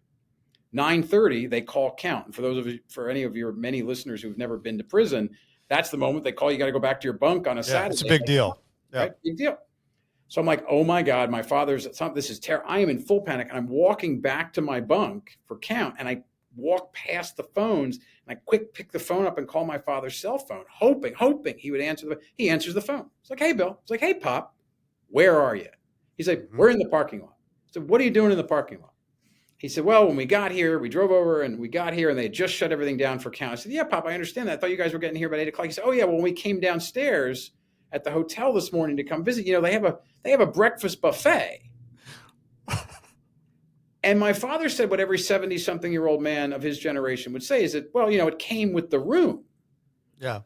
S2: 9:30, they call count. And for any of your many listeners who've never been to prison, that's the moment they call you got to go back to your bunk on a
S1: Yeah.
S2: Saturday.
S1: It's a big deal. Yeah.
S2: Right? Big deal. So I'm like, oh my God, my father's, this is terrible. I am in full panic. And I'm walking back to my bunk for count. And I walk past the phones and I pick the phone up and call my father's cell phone, hoping he would answer he answers the phone. It's like, hey, Bill. It's like, hey, Pop, where are you? He's like, we're in the parking lot. I said, what are you doing in the parking lot? He said, well, when we got here, we drove over and we got here and they had just shut everything down for count. I said, yeah, Pop, I understand that. I thought you guys were getting here about 8 o'clock. He said, oh yeah, well, when we came downstairs at the hotel this morning to come visit, they have a breakfast buffet. And my father said what every 70-something-year-old man of his generation would say is that, well, it came with the room.
S1: Yeah.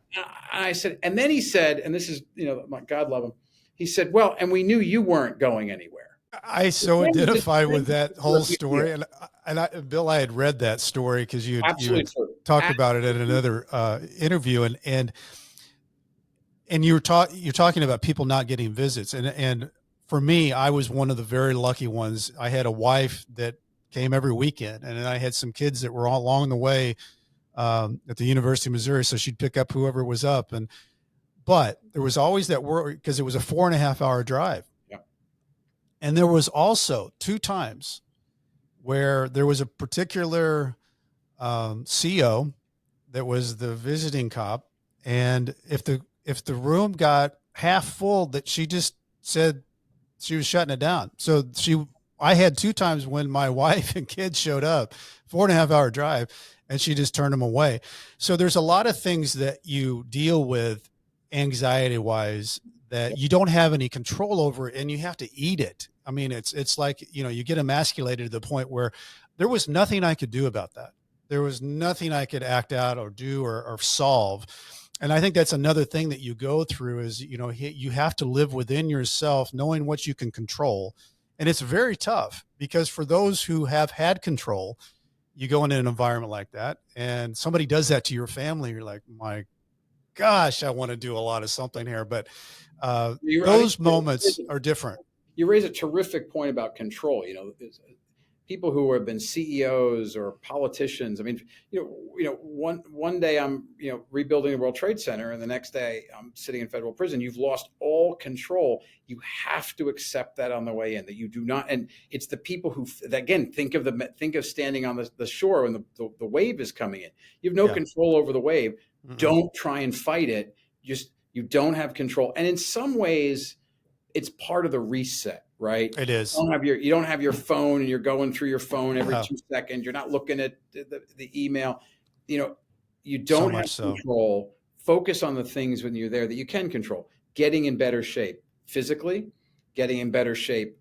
S2: I said, and then he said, and this is, my God love him. He said, well, and we knew you weren't going anywhere.
S1: I so identify with that whole story, and Bill, I had read that story because you had talked about it in another interview, and you're talking about people not getting visits, and for me, I was one of the very lucky ones. I had a wife that came every weekend, and then I had some kids that were all along the way at the University of Missouri, so she'd pick up whoever was up, but there was always that worry because it was a 4.5 hour drive. And there was also 2 times where there was a particular CO that was the visiting cop, and if the room got half full, that she just said she was shutting it down. So I had 2 times when my wife and kids showed up, 4.5 hour drive, and she just turned them away. So there's a lot of things that you deal with anxiety wise that you don't have any control over, and you have to eat it. I mean, it's like, you get emasculated to the point where there was nothing I could do about that. There was nothing I could act out or do or solve. And I think that's another thing that you go through is, you have to live within yourself, knowing what you can control. And it's very tough because for those who have had control, you go into an environment like that and somebody does that to your family. You're like, my gosh, I want to do a lot of something here. But those moments are different.
S2: You raise a terrific point about control. People who have been CEOs or politicians. I mean, one day I'm, rebuilding the World Trade Center, and the next day I'm sitting in federal prison. You've lost all control. You have to accept that on the way in, that you do not. And it's the people who, again, think of standing on the shore when the wave is coming in. You have no control over the wave. Mm-hmm. Don't try and fight it. You don't have control. And in some ways, it's part of the reset, right?
S1: It is.
S2: You don't have your phone and you're going through your phone every 2 seconds. You're not looking at the email. You don't have control. Focus on the things when you're there that you can control. Getting in better shape physically, getting in better shape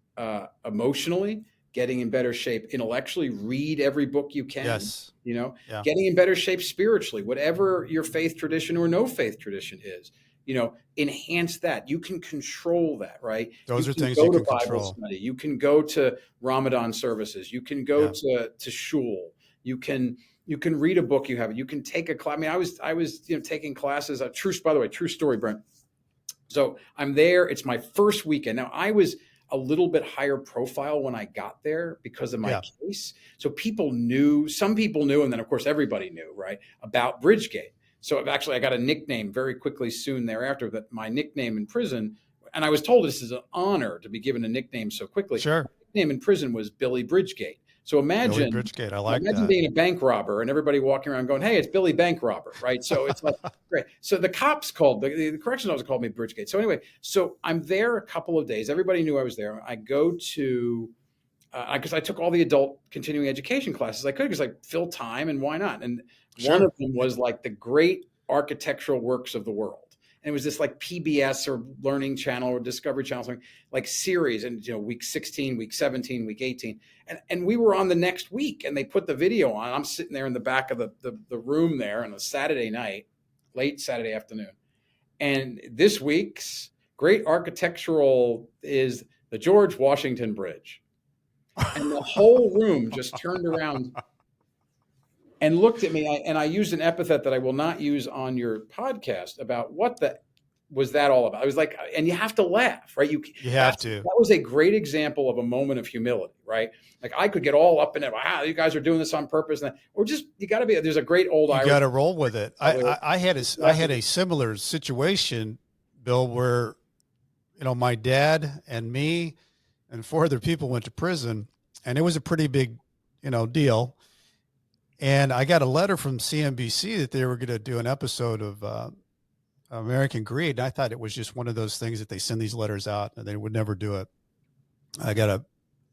S2: emotionally, getting in better shape intellectually. Read every book you can.
S1: Yes.
S2: Getting in better shape spiritually, whatever your faith tradition or no faith tradition is. Enhance that. You can control that, right?
S1: Those are things you can control.
S2: Study. You can go to Ramadan services. You can go to shul. You can read a book you have. You can take a class. I mean, I was taking classes. By the way, true story, Brent. So I'm there. It's my first weekend. Now I was a little bit higher profile when I got there because of my case. So some people knew, and then of course everybody knew, right, about Bridgegate. So I got a nickname very quickly soon thereafter, that my nickname in prison, and I was told this is an honor to be given a nickname so quickly.
S1: Sure.
S2: My nickname in prison was Billy Bridgegate. So imagine
S1: Bridgegate. I like
S2: imagine
S1: that.
S2: being a bank robber and everybody walking around going, hey, it's Billy Bank Robber, right? So it's like, great. So the cops the corrections officer called me Bridgegate. So anyway, so I'm there a couple of days. Everybody knew I was there. I go to, because I took all the adult continuing education classes I could, because I filled time and why not? And one of them was like the great architectural works of the world. And it was this like PBS or Learning Channel or Discovery Channel, something like series. And, week 16, week 17, week 18. And we were on the next week and they put the video on. I'm sitting there in the back of the room there on a Saturday night, late Saturday afternoon. And this week's great architectural is the George Washington Bridge. And the whole room just turned around and looked at me. And I used an epithet that I will not use on your podcast about what was that all about. I was like, and you have to laugh, right?
S1: You have to.
S2: That was a great example of a moment of humility, right? Like I could get all up in it. Wow, you guys are doing this on purpose. Or just, you got to be, there's a great old
S1: You
S2: Irish.
S1: got to roll with it. I had a similar situation, Bill, where, my dad and me and 4 other people went to prison, and it was a pretty big, deal. And I got a letter from CNBC that they were going to do an episode of American Greed. And I thought it was just one of those things that they send these letters out and they would never do it. I got an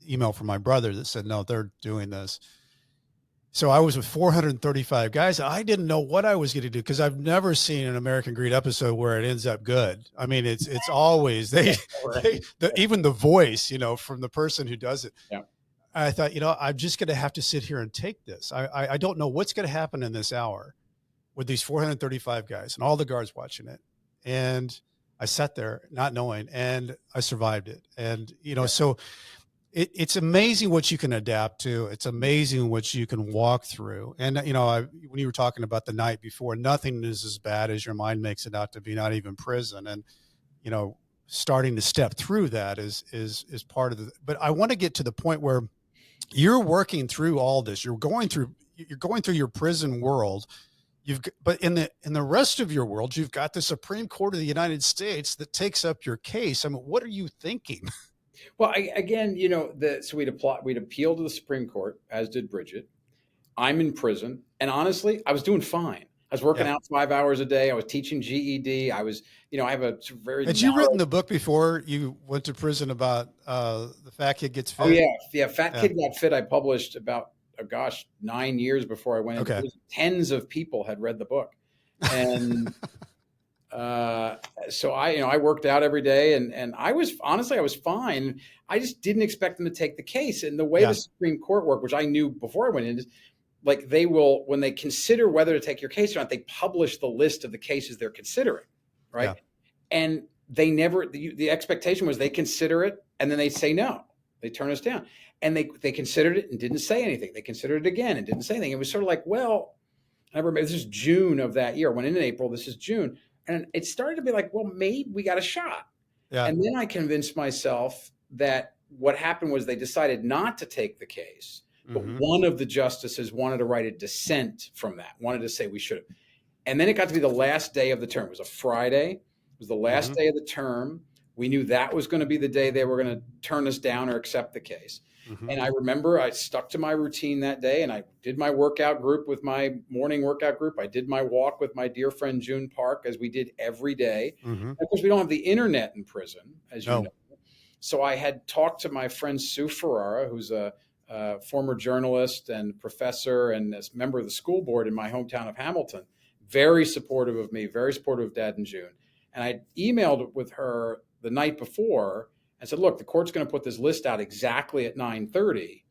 S1: email from my brother that said, no, they're doing this. So I was with 435 guys. I didn't know what I was going to do because I've never seen an American Greed episode where it ends up good. I mean, it's always even the voice, from the person who does it.
S2: Yeah.
S1: I thought, I'm just going to have to sit here and take this. I don't know what's going to happen in this hour with these 435 guys and all the guards watching it. And I sat there not knowing, and I survived it. And, so it's amazing what you can adapt to. It's amazing what you can walk through. And, when you were talking about the night before, nothing is as bad as your mind makes it out to be, not even prison. And, starting to step through that is part of the, but I want to get to the point where you're working through all this. You're going through your prison world. But in the rest of your world, you've got the Supreme Court of the United States that takes up your case. I mean, what are you thinking?
S2: Well, so we'd appeal to the Supreme Court, as did Bridget. I'm in prison, and honestly, I was doing fine. I was working out 5 hours a day. I was teaching GED. I was, I have a very.
S1: Had you written the book before you went to prison about the Fat Kid Gets Fit?
S2: Oh yeah, Fat Kid Got Fit. I published about 9 years before I went into prison. Tens of people had read the book, and so I worked out every day, and I was fine. I just didn't expect them to take the case. And the way the Supreme Court worked, which I knew before I went in, is like they will, when they consider whether to take your case or not, they publish the list of the cases they're considering, right? Yeah. And they never, the expectation was they consider it and then they say no, they turn us down. And they considered it and didn't say anything. They considered it again and didn't say anything. It was sort of like, well, I remember this is June of that year. I went in April, this is June. And it started to be like, well, maybe we got a shot. Yeah. And then I convinced myself that what happened was they decided not to take the case. But one of the justices wanted to write a dissent from that, wanted to say we should have. And then it got to be the last day of the term. It was a Friday. It was the last day of the term. We knew that was going to be the day they were going to turn us down or accept the case. And I remember I stuck to my routine that day, and I did my workout group with my morning workout group. I did my walk with my dear friend June Park, as we did every day. Of course, we don't have the internet in prison, as you know. So I had talked to my friend Sue Ferrara, who's a former journalist and professor and as member of the school board in my hometown of Hamilton, very supportive of me, very supportive of Dad and June. And I emailed with her the night before and said, look, the court's going to put this list out exactly at 9:30.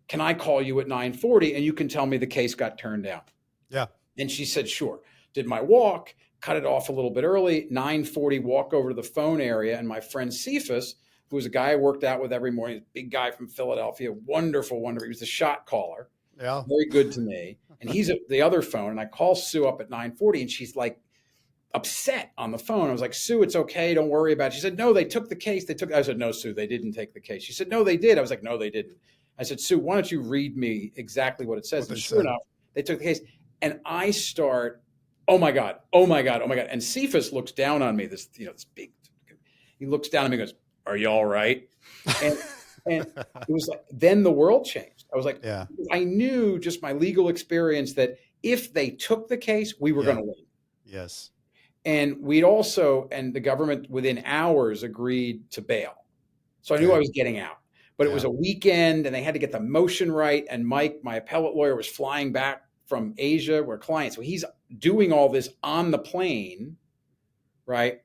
S2: Can I call you at 9:40 and you can tell me the case got turned down? Yeah. And she said, sure. Did my walk, cut it off a little bit early, 9:40, walk over to the phone area, and my friend Cephas, who was a guy I worked out with every morning, a big guy from Philadelphia, wonderful. He was the shot caller. Yeah. Very good to me. And he's at the other phone. And I call Sue up at 9:40 and she's like upset on the phone. I was like, Sue, it's okay. Don't worry about it. She said, no, they took the case. I said, no, Sue, they didn't take the case. She said, no, they did. I was like, no, they didn't. I said, Sue, why don't you read me exactly what it says? And sure enough, they took the case. And I start, oh my God. And Cephas looks down on me, this big, he looks down at me and goes, are you all right? And it was like, then the world changed. I was like, yeah. I knew just my legal experience that if they took the case, we were going to win. Yes. And the government within hours agreed to bail. So I knew I was getting out, but it was a weekend and they had to get the motion right. And Mike, my appellate lawyer, was flying back from Asia, we're clients. So he's doing all this on the plane right?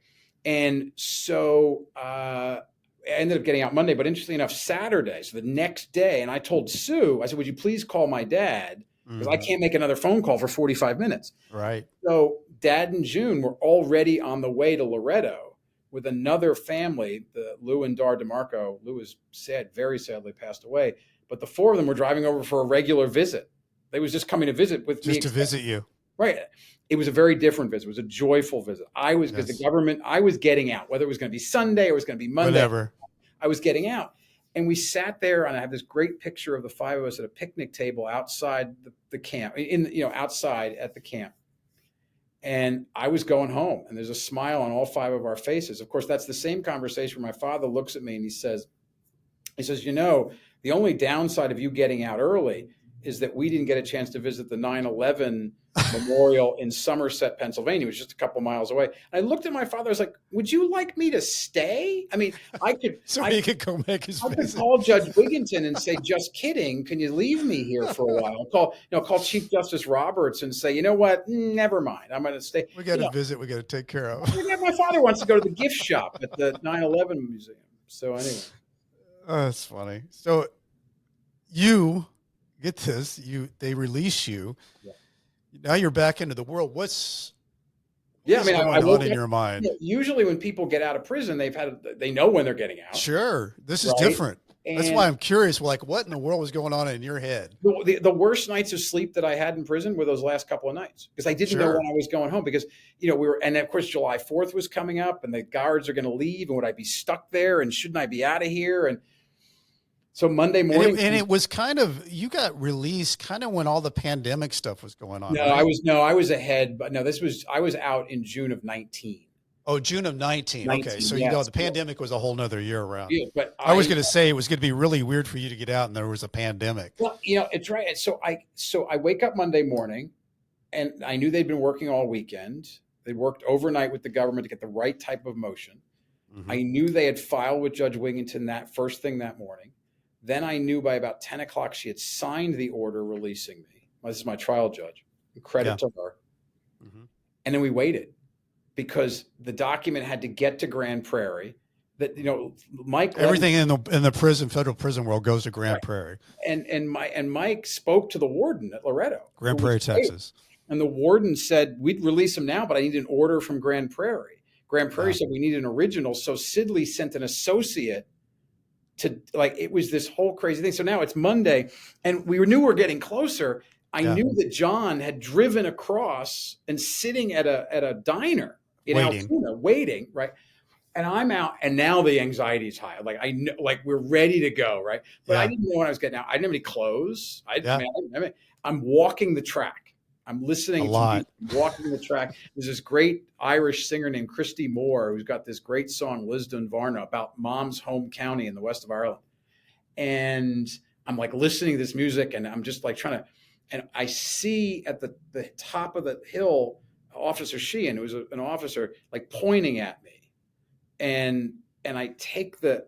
S2: And so I ended up getting out Monday, but interestingly enough, Saturday, so the next day, and I told Sue, I said, would you please call my dad? Because I can't make another phone call for 45 minutes.
S1: Right.
S2: So Dad and June were already on the way to Loretto with another family, the Lou and Dar DeMarco. Lou is sad, very sadly passed away. But the four of them were driving over for a regular visit. They was just coming to visit with me.
S1: Just to visit you.
S2: Right. It was a very different visit. It was a joyful visit. Because the government, I was getting out, whether it was going to be Sunday or it was going to be Monday.
S1: Whatever.
S2: I was getting out. And we sat there, and I have this great picture of the five of us at a picnic table outside the camp, outside at the camp. And I was going home, and there's a smile on all five of our faces. Of course, that's the same conversation where my father looks at me and he says, the only downside of you getting out early is that we didn't get a chance to visit the 9/11 memorial in Somerset, Pennsylvania, which is just a couple miles away. And I looked at my father. I was like, "Would you like me to stay? I mean, I could."
S1: So he could go make his visit.
S2: I could call Judge Wigginton and say, "Just kidding. Can you leave me here for a while?" Call Chief Justice Roberts and say, "You know what? Never mind. I'm going to stay."
S1: We got a visit we got to take care of.
S2: My father wants to go to the gift shop at the 9/11 museum. So anyway,
S1: that's funny. So you get this. They release you. Yeah. Now you're back into the world. What's going on in your mind?
S2: Usually when people get out of prison, they know when they're getting out.
S1: Sure. This is different. That's why I'm curious, like, what in the world was going on in your head?
S2: The worst nights of sleep that I had in prison were those last couple of nights, because I didn't know when I was going home, because, and of course, July 4th was coming up and the guards are going to leave, and would I be stuck there, and shouldn't I be out of here? And so Monday morning,
S1: and it was kind of, you got released kind of when all the pandemic stuff was going on.
S2: No,
S1: right?
S2: I was ahead, but no, I was out in June of 19.
S1: Oh, June of 19. Okay. So, the pandemic was a whole nother year around.
S2: Yeah, but
S1: I was going to say it was going to be really weird for you to get out and there was a pandemic.
S2: Well, it's right. So I wake up Monday morning, and I knew they'd been working all weekend. They worked overnight with the government to get the right type of motion. Mm-hmm. I knew they had filed with Judge Wigginton that first thing that morning. Then I knew by about 10 o'clock she had signed the order releasing me. This is my trial judge. Credit to her. Mm-hmm. And then we waited, because the document had to get to Grand Prairie. That Mike.
S1: Everything in the federal prison world goes to Grand Prairie.
S2: And Mike spoke to the warden at Loretto,
S1: Grand Prairie, Texas.
S2: And the warden said, we'd release him now, but I need an order from Grand Prairie. Grand Prairie said we need an original. So Sidley sent an associate to, it was this whole crazy thing. So now it's Monday, and we knew we were getting closer. I knew that John had driven across and sitting at a diner in Altoona, waiting, right? And I'm out, and now the anxiety is high. I know, we're ready to go, right? But I didn't know when I was getting out. I didn't have any clothes. I'm walking the track. I'm listening to music, walking the track. There's this great Irish singer named Christy Moore, who's got this great song, Lisdon Varna, about mom's home county in the west of Ireland. And I'm listening to this music, and I'm just trying to, and I see at the top of the hill, Officer Sheehan, who was an officer, pointing at me. And I take the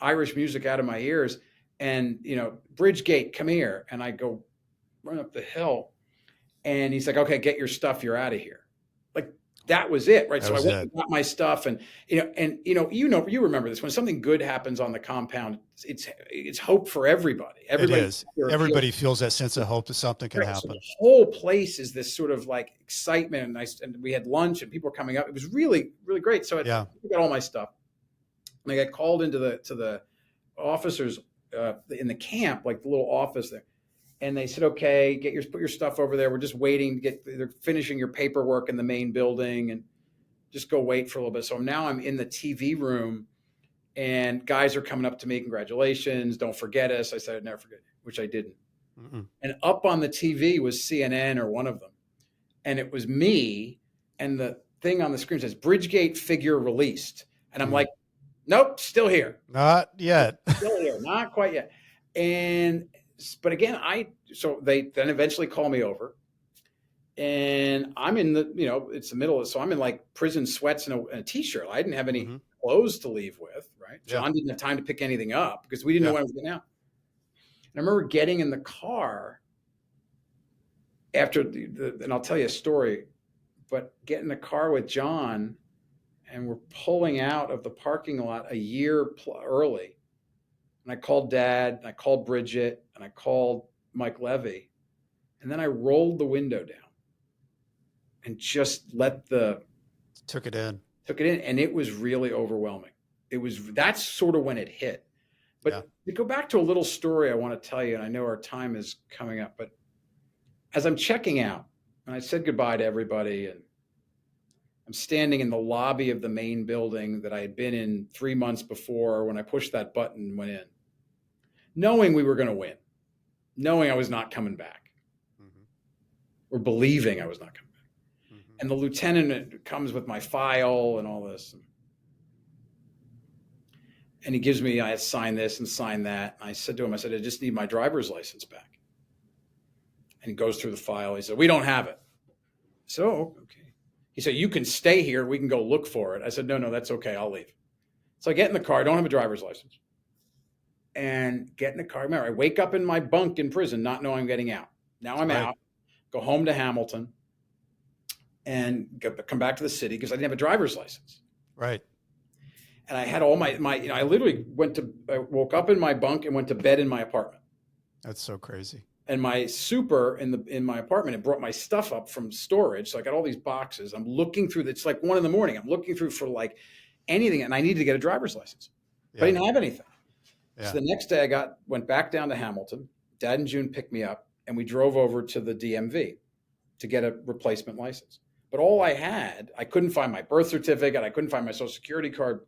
S2: Irish music out of my ears, and, Bridgegate, come here. And I go run up the hill, and he's like, okay, get your stuff. You're out of here. That was it. Right. So I went and got my stuff, and, you remember this, when something good happens on the compound, it's hope for everybody.
S1: Everybody feels that sense of hope that something can happen. So
S2: the whole place is this sort of excitement, and we had lunch, and people were coming up. It was really, really great. So I got all my stuff, and I got called into the officers in the camp, the little office there. And they said, okay, put your stuff over there. We're just waiting they're finishing your paperwork in the main building, and just go wait for a little bit. So now I'm in the TV room, and guys are coming up to me. Congratulations. Don't forget us. I said, I'd never forget, which I didn't. Mm-mm. And up on the TV was CNN, or one of them. And it was me. And the thing on the screen says, Bridgegate figure released. And I'm like, nope, still here.
S1: Not yet.
S2: Still here. Not quite yet. But again, so they then eventually call me over, and I'm in it's the middle of, so I'm in prison sweats and a t-shirt. I didn't have any clothes to leave with, right? John didn't have time to pick anything up, because we didn't know when I was getting out. And I remember getting in the car after and I'll tell you a story. but get in the car with John, and we're pulling out of the parking lot a year early. And I called Dad, and I called Bridget, and I called Mike Levy, and then I rolled the window down and just
S1: Took it in.
S2: and it was really overwhelming. That's sort of when it hit. But
S1: Yeah.
S2: to go back to a little story I want to tell you, and I know our time is coming up, but as I'm checking out, and I said goodbye to everybody, and I'm standing in the lobby of the main building that I had been in 3 months before when I pushed that button and went in, knowing we were going to win, knowing I was not coming back, or believing I was not coming back. And the lieutenant comes with my file and all this. And he gives me, I sign this and sign that. And I said to him, I just need my driver's license back. And he goes through the file. He said, we don't have it. So, okay. He said, you can stay here. We can go look for it. I said, no, that's okay. I'll leave. So I get in the car. I don't have a driver's license. And get in the car. Remember, I wake up in my bunk in prison, not knowing I'm getting out. Now I'm out, go home to Hamilton, and come back to the city because I didn't have a driver's license.
S1: Right.
S2: And I had all I literally woke up in my bunk and went to bed in my apartment.
S1: That's so crazy. And
S2: my super in my apartment had brought my stuff up from storage. So I got all these boxes. I'm looking through, it's like 1 a.m. I'm looking through for like anything. And I needed to get a driver's license. Yeah. But I didn't have anything. Yeah. So the next day went back down to Hamilton. Dad and June picked me up and we drove over to the DMV to get a replacement license. But all I had, I couldn't find my birth certificate. I couldn't find my social security card.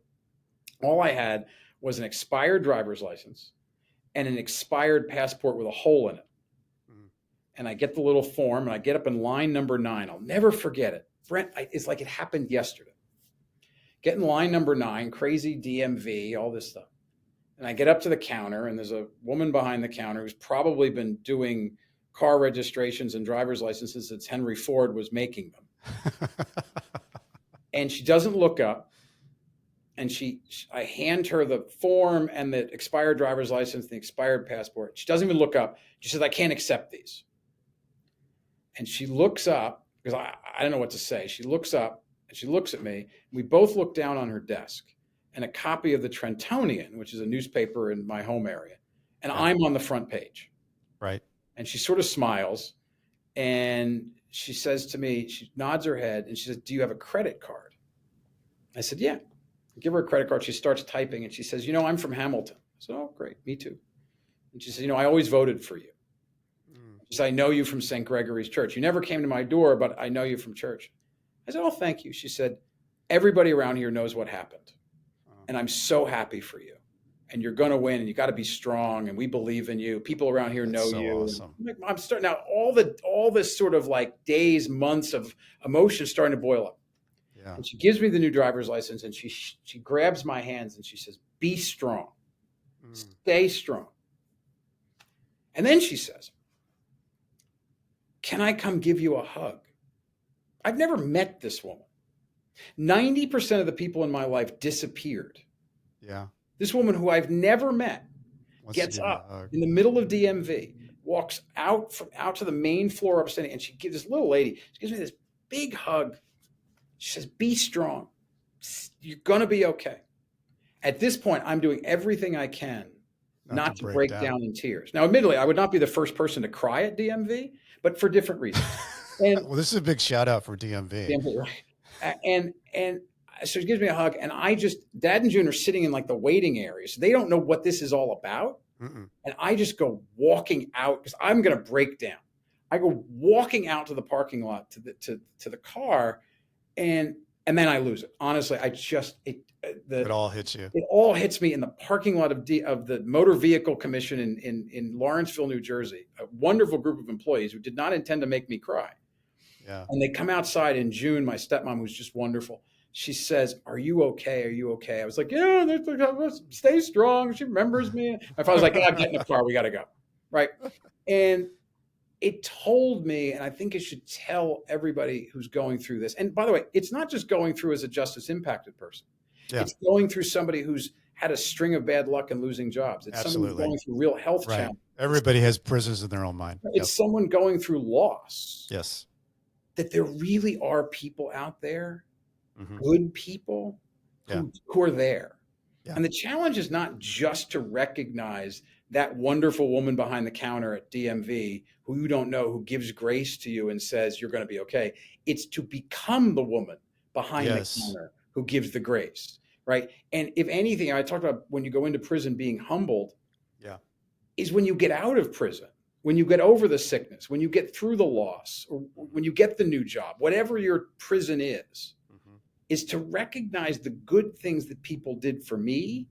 S2: All I had was an expired driver's license and an expired passport with a hole in it. And I get the little form and I get up in line number 9. I'll never forget it. Brent, it's like it happened yesterday. Get in line number 9, crazy DMV, all this stuff. And I get up to the counter and there's a woman behind the counter who's probably been doing car registrations and driver's licenses since Henry Ford was making them. And she doesn't look up. And I hand her the form and the expired driver's license, the expired passport. She doesn't even look up. She says, I can't accept these. And she looks up because I don't know what to say. She looks up and she looks at me. And we both look down on her desk and a copy of the Trentonian, which is a newspaper in my home area. And I'm on the front page.
S1: Right.
S2: And she sort of smiles and she says to me, she nods her head and she says, do you have a credit card? I said, yeah. I give her a credit card. She starts typing and she says, I'm from Hamilton. I said, oh, great. Me too. And she said, I always voted for you. She said, I know you from St. Gregory's Church. You never came to my door, but I know you from church. I said, oh, thank you. She said, everybody around here knows what happened. And I'm so happy for you. And you're going to win and you got to be strong. And we believe in you. People around here know you.
S1: Awesome.
S2: I'm starting now all this sort of like days, months of emotion starting to boil up. Yeah. And she gives me the new driver's license and she grabs my hands and she says, be strong, stay strong. And then she says, can I come give you a hug? I've never met this woman. 90% of the people in my life disappeared. Yeah. This woman who I've never met gets up in the middle of DMV, walks out to the main floor upstairs, and she gives this little lady, she gives me this big hug. She says, be strong. You're going to be okay. At this point, I'm doing everything I can not to break down in tears. Now, admittedly, I would not be the first person to cry at DMV, but for different reasons. And
S1: well, this is a big shout out for DMV.
S2: Right. And so she gives me a hug, and Dad and June are sitting in like the waiting area. So they don't know what this is all about. Mm-mm. And I just go walking out because I'm going to break down. I go walking out to the parking lot to the car. And then I lose it. Honestly, it
S1: all hits you.
S2: It all hits me in the parking lot of the Motor Vehicle Commission in Lawrenceville, New Jersey. A wonderful group of employees who did not intend to make me cry. Yeah. And they come outside in June. My stepmom, who's just wonderful, she says, "Are you okay? Are you okay?" I was like, "Yeah, stay strong." She remembers me. My father's like, "Get in the car. We got to go." Right. And it told me, and I think it should tell everybody who's going through this. And by the way, it's not just going through as a justice impacted person. Yeah. It's going through somebody who's had a string of bad luck and losing jobs. It's someone going through real health challenges.
S1: Everybody has prisons in their own mind.
S2: It's someone going through loss.
S1: Yes.
S2: that there really are people out there,
S1: Hmm.
S2: good people
S1: Yeah.
S2: who are there.
S1: Yeah.
S2: And the challenge is not just to recognize that wonderful woman behind the counter at DMV who you don't know, who gives grace to you and says you're going to be okay. It's to become the woman behind the
S1: Yes.
S2: counter who gives the grace, right? And if anything, I talked about when you go into prison being humbled,
S1: Yeah.
S2: is when you get out of prison, when you get over the sickness, when you get through the loss, or
S1: Hmm.
S2: when you get the new job, whatever your prison
S1: Hmm.
S2: is to recognize the good things that people did for me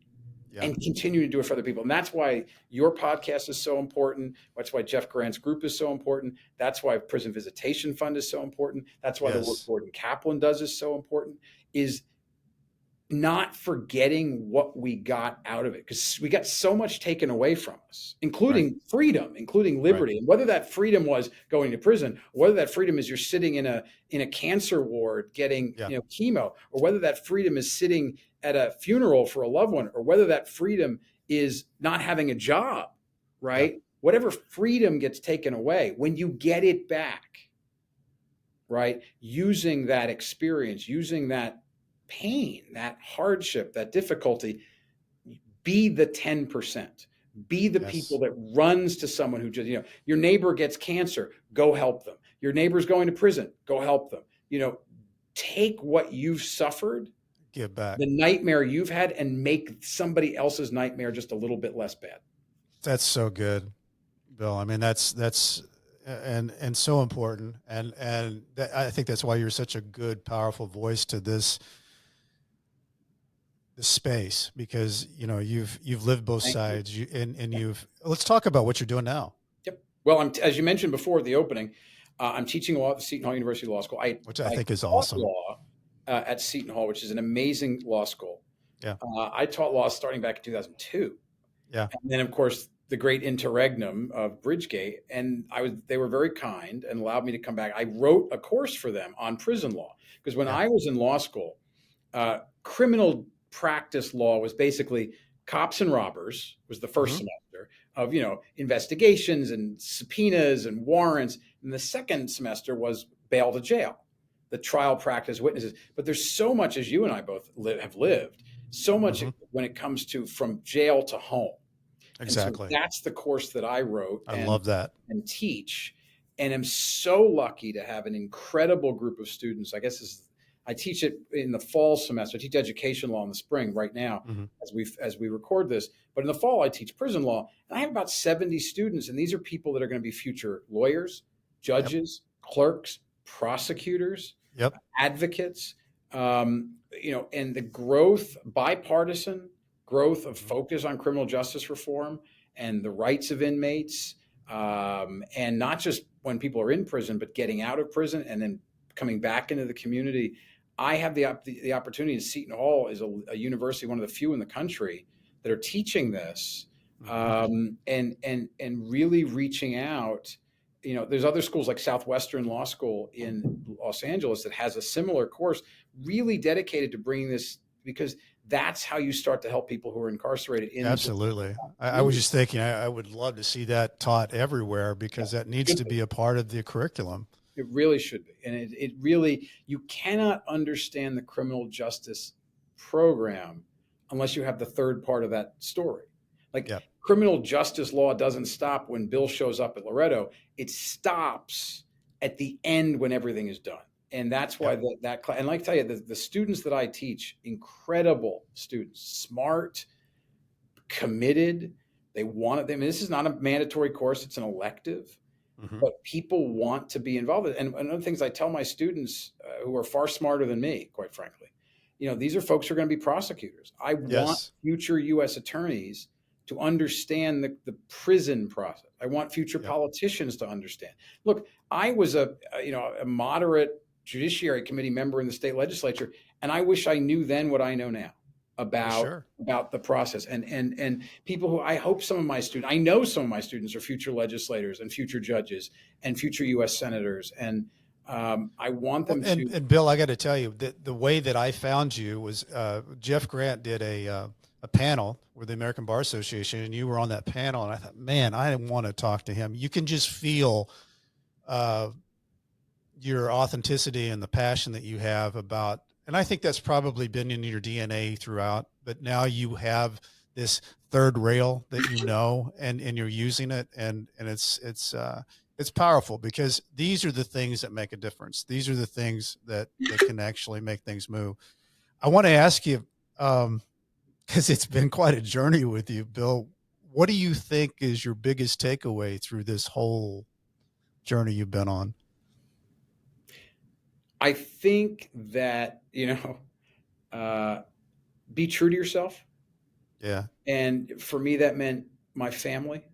S1: Yeah.
S2: and continue to do it for other people. And that's why your podcast is so important. That's why Jeff Grant's group is so important. That's why Prison Visitation Fund is so important. That's why the work
S1: Yes.
S2: Gordon Kaplan does is so important, is not forgetting what we got out of it, because we got so much taken away from us,
S1: Right.
S2: including freedom, including
S1: Right.
S2: liberty. And whether that freedom was going to prison, or whether that freedom is you're sitting in a cancer ward getting
S1: Yeah.
S2: chemo, or whether that freedom is sitting at a funeral for a loved one, or whether that freedom is not having a job,
S1: Yeah.
S2: right? Whatever freedom gets taken away, when you get it back, right? Using that experience, using that pain, that hardship, that difficulty, be the 10%. Be the people
S1: Yes.
S2: that runs to someone who just, your neighbor gets cancer, go help them. Your neighbor's going to prison, go help them. Take what you've suffered,
S1: Give back.
S2: the nightmare you've had, and make somebody else's nightmare just a little bit less bad.
S1: That's so good, Bill. I mean, that's and so important, and I think that's why you're such a good, powerful voice to this space, because you've lived both
S2: Thank you.
S1: sides. And let's talk about what you're doing now,
S2: Yep. Well, as you mentioned before at the opening, I'm teaching law at the Seton Hall University Law School.
S1: which I
S2: I
S1: think is
S2: taught
S1: awesome.
S2: law at Seton Hall, which is an amazing law school.
S1: Yeah.
S2: I taught law starting back in 2002,
S1: Yeah.
S2: and then of course the great interregnum of Bridgegate. And they were very kind and allowed me to come back. I wrote a course for them on prison law, because when
S1: Yeah.
S2: I was in law school, criminal practice law was basically cops and robbers was the first
S1: Hmm.
S2: semester of investigations and subpoenas and warrants, and the second semester was bail to jail, the trial practice witnesses. But there's so much, as you and I both have lived, so much
S1: Hmm.
S2: when it comes to from jail to home. And so
S1: Exactly.
S2: that's the course that I wrote
S1: I
S2: and
S1: love that.
S2: teach. And I'm so lucky to have an incredible group of students. I guess I teach it in the fall semester. I teach education law in the spring right now
S1: Hmm.
S2: as we record this. But in the fall, I teach prison law. And I have about 70 students. And these are people that are going to be future lawyers,
S1: Yep.
S2: judges, clerks, prosecutors,
S1: Yep.
S2: advocates, and the bipartisan growth of
S1: Hmm.
S2: focus on criminal justice reform and the rights of inmates, and not just when people are in prison, but getting out of prison and then coming back into the community. I have the opportunity. Seton Hall is a university, one of the few in the country that are teaching this,
S1: Hmm.
S2: and really reaching out. There's other schools like Southwestern Law School in Los Angeles that has a similar course, really dedicated to bringing this, because that's how you start to help people who are incarcerated in the
S1: Absolutely. I was
S2: community.
S1: just thinking, I would love to see that taught everywhere,
S2: Yeah,
S1: because that needs
S2: should
S1: to
S2: be.
S1: be a part of the curriculum.
S2: It really should be. And it really, you cannot understand the criminal justice program unless you have the third part of that story. Like,
S1: Yeah.
S2: criminal justice law doesn't stop when Bill shows up at Loretto, it stops at the end when everything is done. And that's why
S1: Yep.
S2: and like I tell you, the students that I teach, incredible students, smart, committed. They want it. I mean, this is not a mandatory course, it's an elective,
S1: Hmm.
S2: but people want to be involved. And one of the things I tell my students, who are far smarter than me, quite frankly, these are folks who are going to be prosecutors. I want
S1: Yes.
S2: future U.S. attorneys to understand the prison process. I want future
S1: Yep.
S2: politicians to understand. Look, I was a moderate Judiciary Committee member in the state legislature, and I wish I knew then what I know now
S1: For
S2: about
S1: sure.
S2: the process. And people who I hope I know some of my students are future legislators and future judges and future U.S. senators, and I want
S1: Well,
S2: them to.
S1: and Bill, I got to tell you that the way that I found you was, Jeff Grant did a panel with the American Bar Association, and you were on that panel, and I thought, man, I want to talk to him. You can just feel, uh, your authenticity and the passion that you have about, and I think that's probably been in your DNA throughout, but now you have this third rail that you know, and you're using it, and it's powerful because these are the things that make a difference. These are the things that can actually make things move. I want to ask you, because it's been quite a journey with you, Bill. What do you think is your biggest takeaway through this whole journey you've been on?
S2: I think that, be true to yourself.
S1: Yeah.
S2: And for me, that meant my family,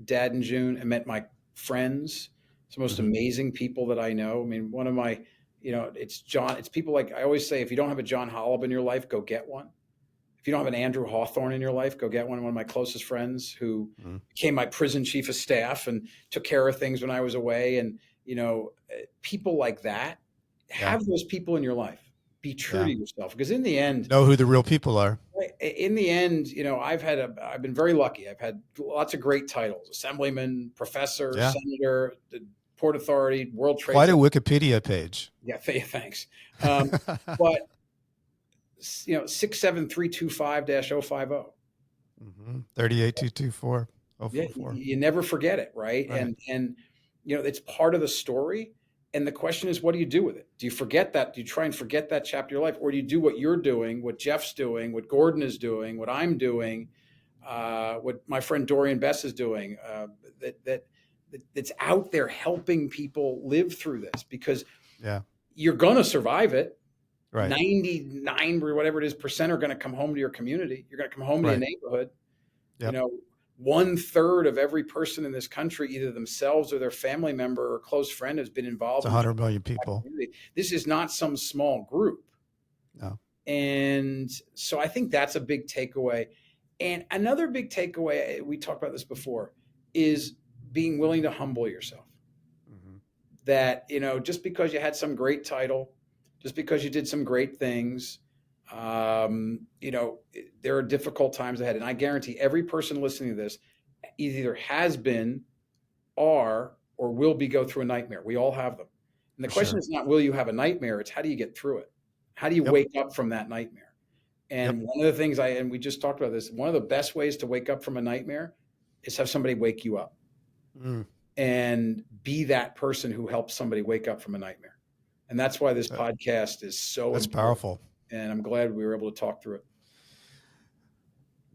S2: Dad and June. It meant my friends, it's the most
S1: Mm-hmm.
S2: amazing people that I know. I mean, one of my, it's John. It's people like I always say, if you don't have a John Hollab in your life, go get one. If you don't have an Andrew Hawthorne in your life, go get one. One of my closest friends who
S1: Mm-hmm.
S2: became my prison chief of staff and took care of things when I was away. And, people like that,
S1: Yeah.
S2: have those people in your life. Be true
S1: Yeah.
S2: to yourself. Because in the end,
S1: Know who the real people are.
S2: I've been very lucky. I've had lots of great titles: assemblyman, professor,
S1: Yeah.
S2: senator, the Port Authority, World Trade
S1: Quite a
S2: Center.
S1: Wikipedia page.
S2: Yeah, thanks. But 67325-050.
S1: 38224
S2: Yeah,
S1: 044.
S2: you never forget it, right?
S1: Right.
S2: And it's part of the story. And the question is, what do you do with it? Do you forget that? Do you try and forget that chapter of your life, or do you do what you're doing, what Jeff's doing, what Gordon is doing, what I'm doing, what my friend Dorian Bess is doing? That's out there helping people live through this, because
S1: Yeah.
S2: you're gonna survive it.
S1: Right.
S2: 99 or whatever it is percent are going to come home to your community. You're going to come home to your
S1: Right.
S2: neighborhood.
S1: Yep.
S2: 1/3 of every person in this country, either themselves or their family member or close friend, has been
S1: It's
S2: involved in
S1: 100 million people.
S2: community. This is not some small group.
S1: No.
S2: And so I think that's a big takeaway. And another big takeaway, we talked about this before, is being willing to humble yourself.
S1: Mm-hmm.
S2: That, just because you had some great title, just because you did some great things, there are difficult times ahead. And I guarantee every person listening to this either has been, or will be go through a nightmare. We all have them. And the
S1: For
S2: question
S1: sure.
S2: is not, will you have a nightmare? It's how do you get through it? How do you
S1: Yep.
S2: wake up from that nightmare?
S1: Yep.
S2: And one of the things and we just talked about this, one of the best ways to wake up from a nightmare is have somebody wake you up.
S1: Mm.
S2: And be that person who helps somebody wake up from a nightmare. And that's why this podcast is so
S1: That's
S2: important.
S1: powerful.
S2: And I'm glad we were able to talk through it.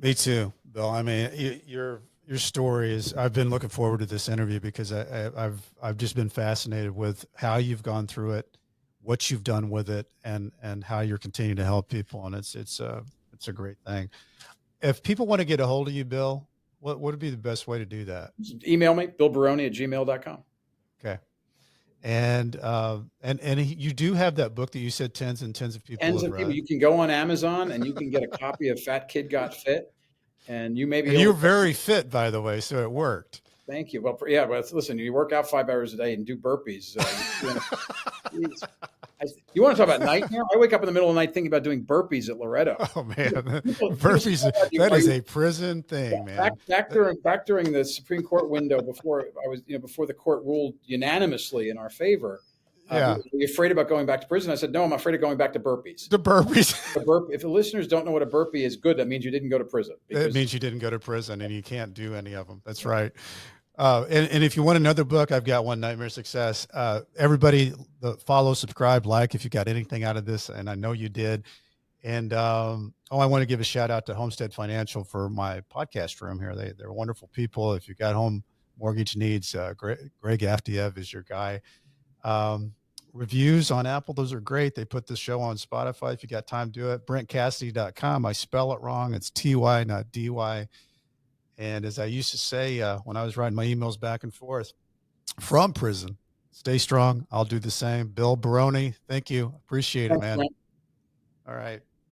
S1: Me too, Bill. I mean, your story is. I've been looking forward to this interview because I've just been fascinated with how you've gone through it, what you've done with it, and how you're continuing to help people. And it's a great thing. If people want to get a hold of you, Bill, what would be the best way to do that?
S2: Just email me, billbaroni@gmail.com.
S1: Okay. And you do have that book that you said tens and tens of people
S2: Tens
S1: have
S2: of people.
S1: read.
S2: You can go on Amazon and you can get a copy of Fat Kid Got Fit. And you may be.
S1: And you're very fit, by the way, so it worked.
S2: Thank you. Well, yeah, but listen, you work out 5 hours a day and do burpees. You want to talk about nightmare? I wake up in the middle of the night thinking about doing burpees at Loretto.
S1: Oh man, burpees, that is a prison thing, man.
S2: Back during the Supreme Court window, before before the court ruled unanimously in our favor.
S1: Yeah.
S2: Are you afraid about going back to prison? I said, no, I'm afraid of going back to burpees.
S1: The burpees.
S2: If the listeners don't know what a burpee is, good. That means you didn't go to prison.
S1: It means you didn't go to prison and you can't do any of them. That's right. And if you want another book, I've got one, Nightmare Success. Everybody follow, subscribe, like if you got anything out of this, and I know you did. And I want to give a shout out to Homestead Financial for my podcast room here. They're wonderful people. If you got home mortgage needs, Greg Aftiev is your guy. Reviews on Apple, those are great. They put this show on Spotify. If you got time, do it. BrentCassidy.com. I spell it wrong. It's TY, not DY. And as I used to say when I was writing my emails back and forth from prison, stay strong. I'll do the same. Bill Baroni, thank you. Appreciate it, man. All right.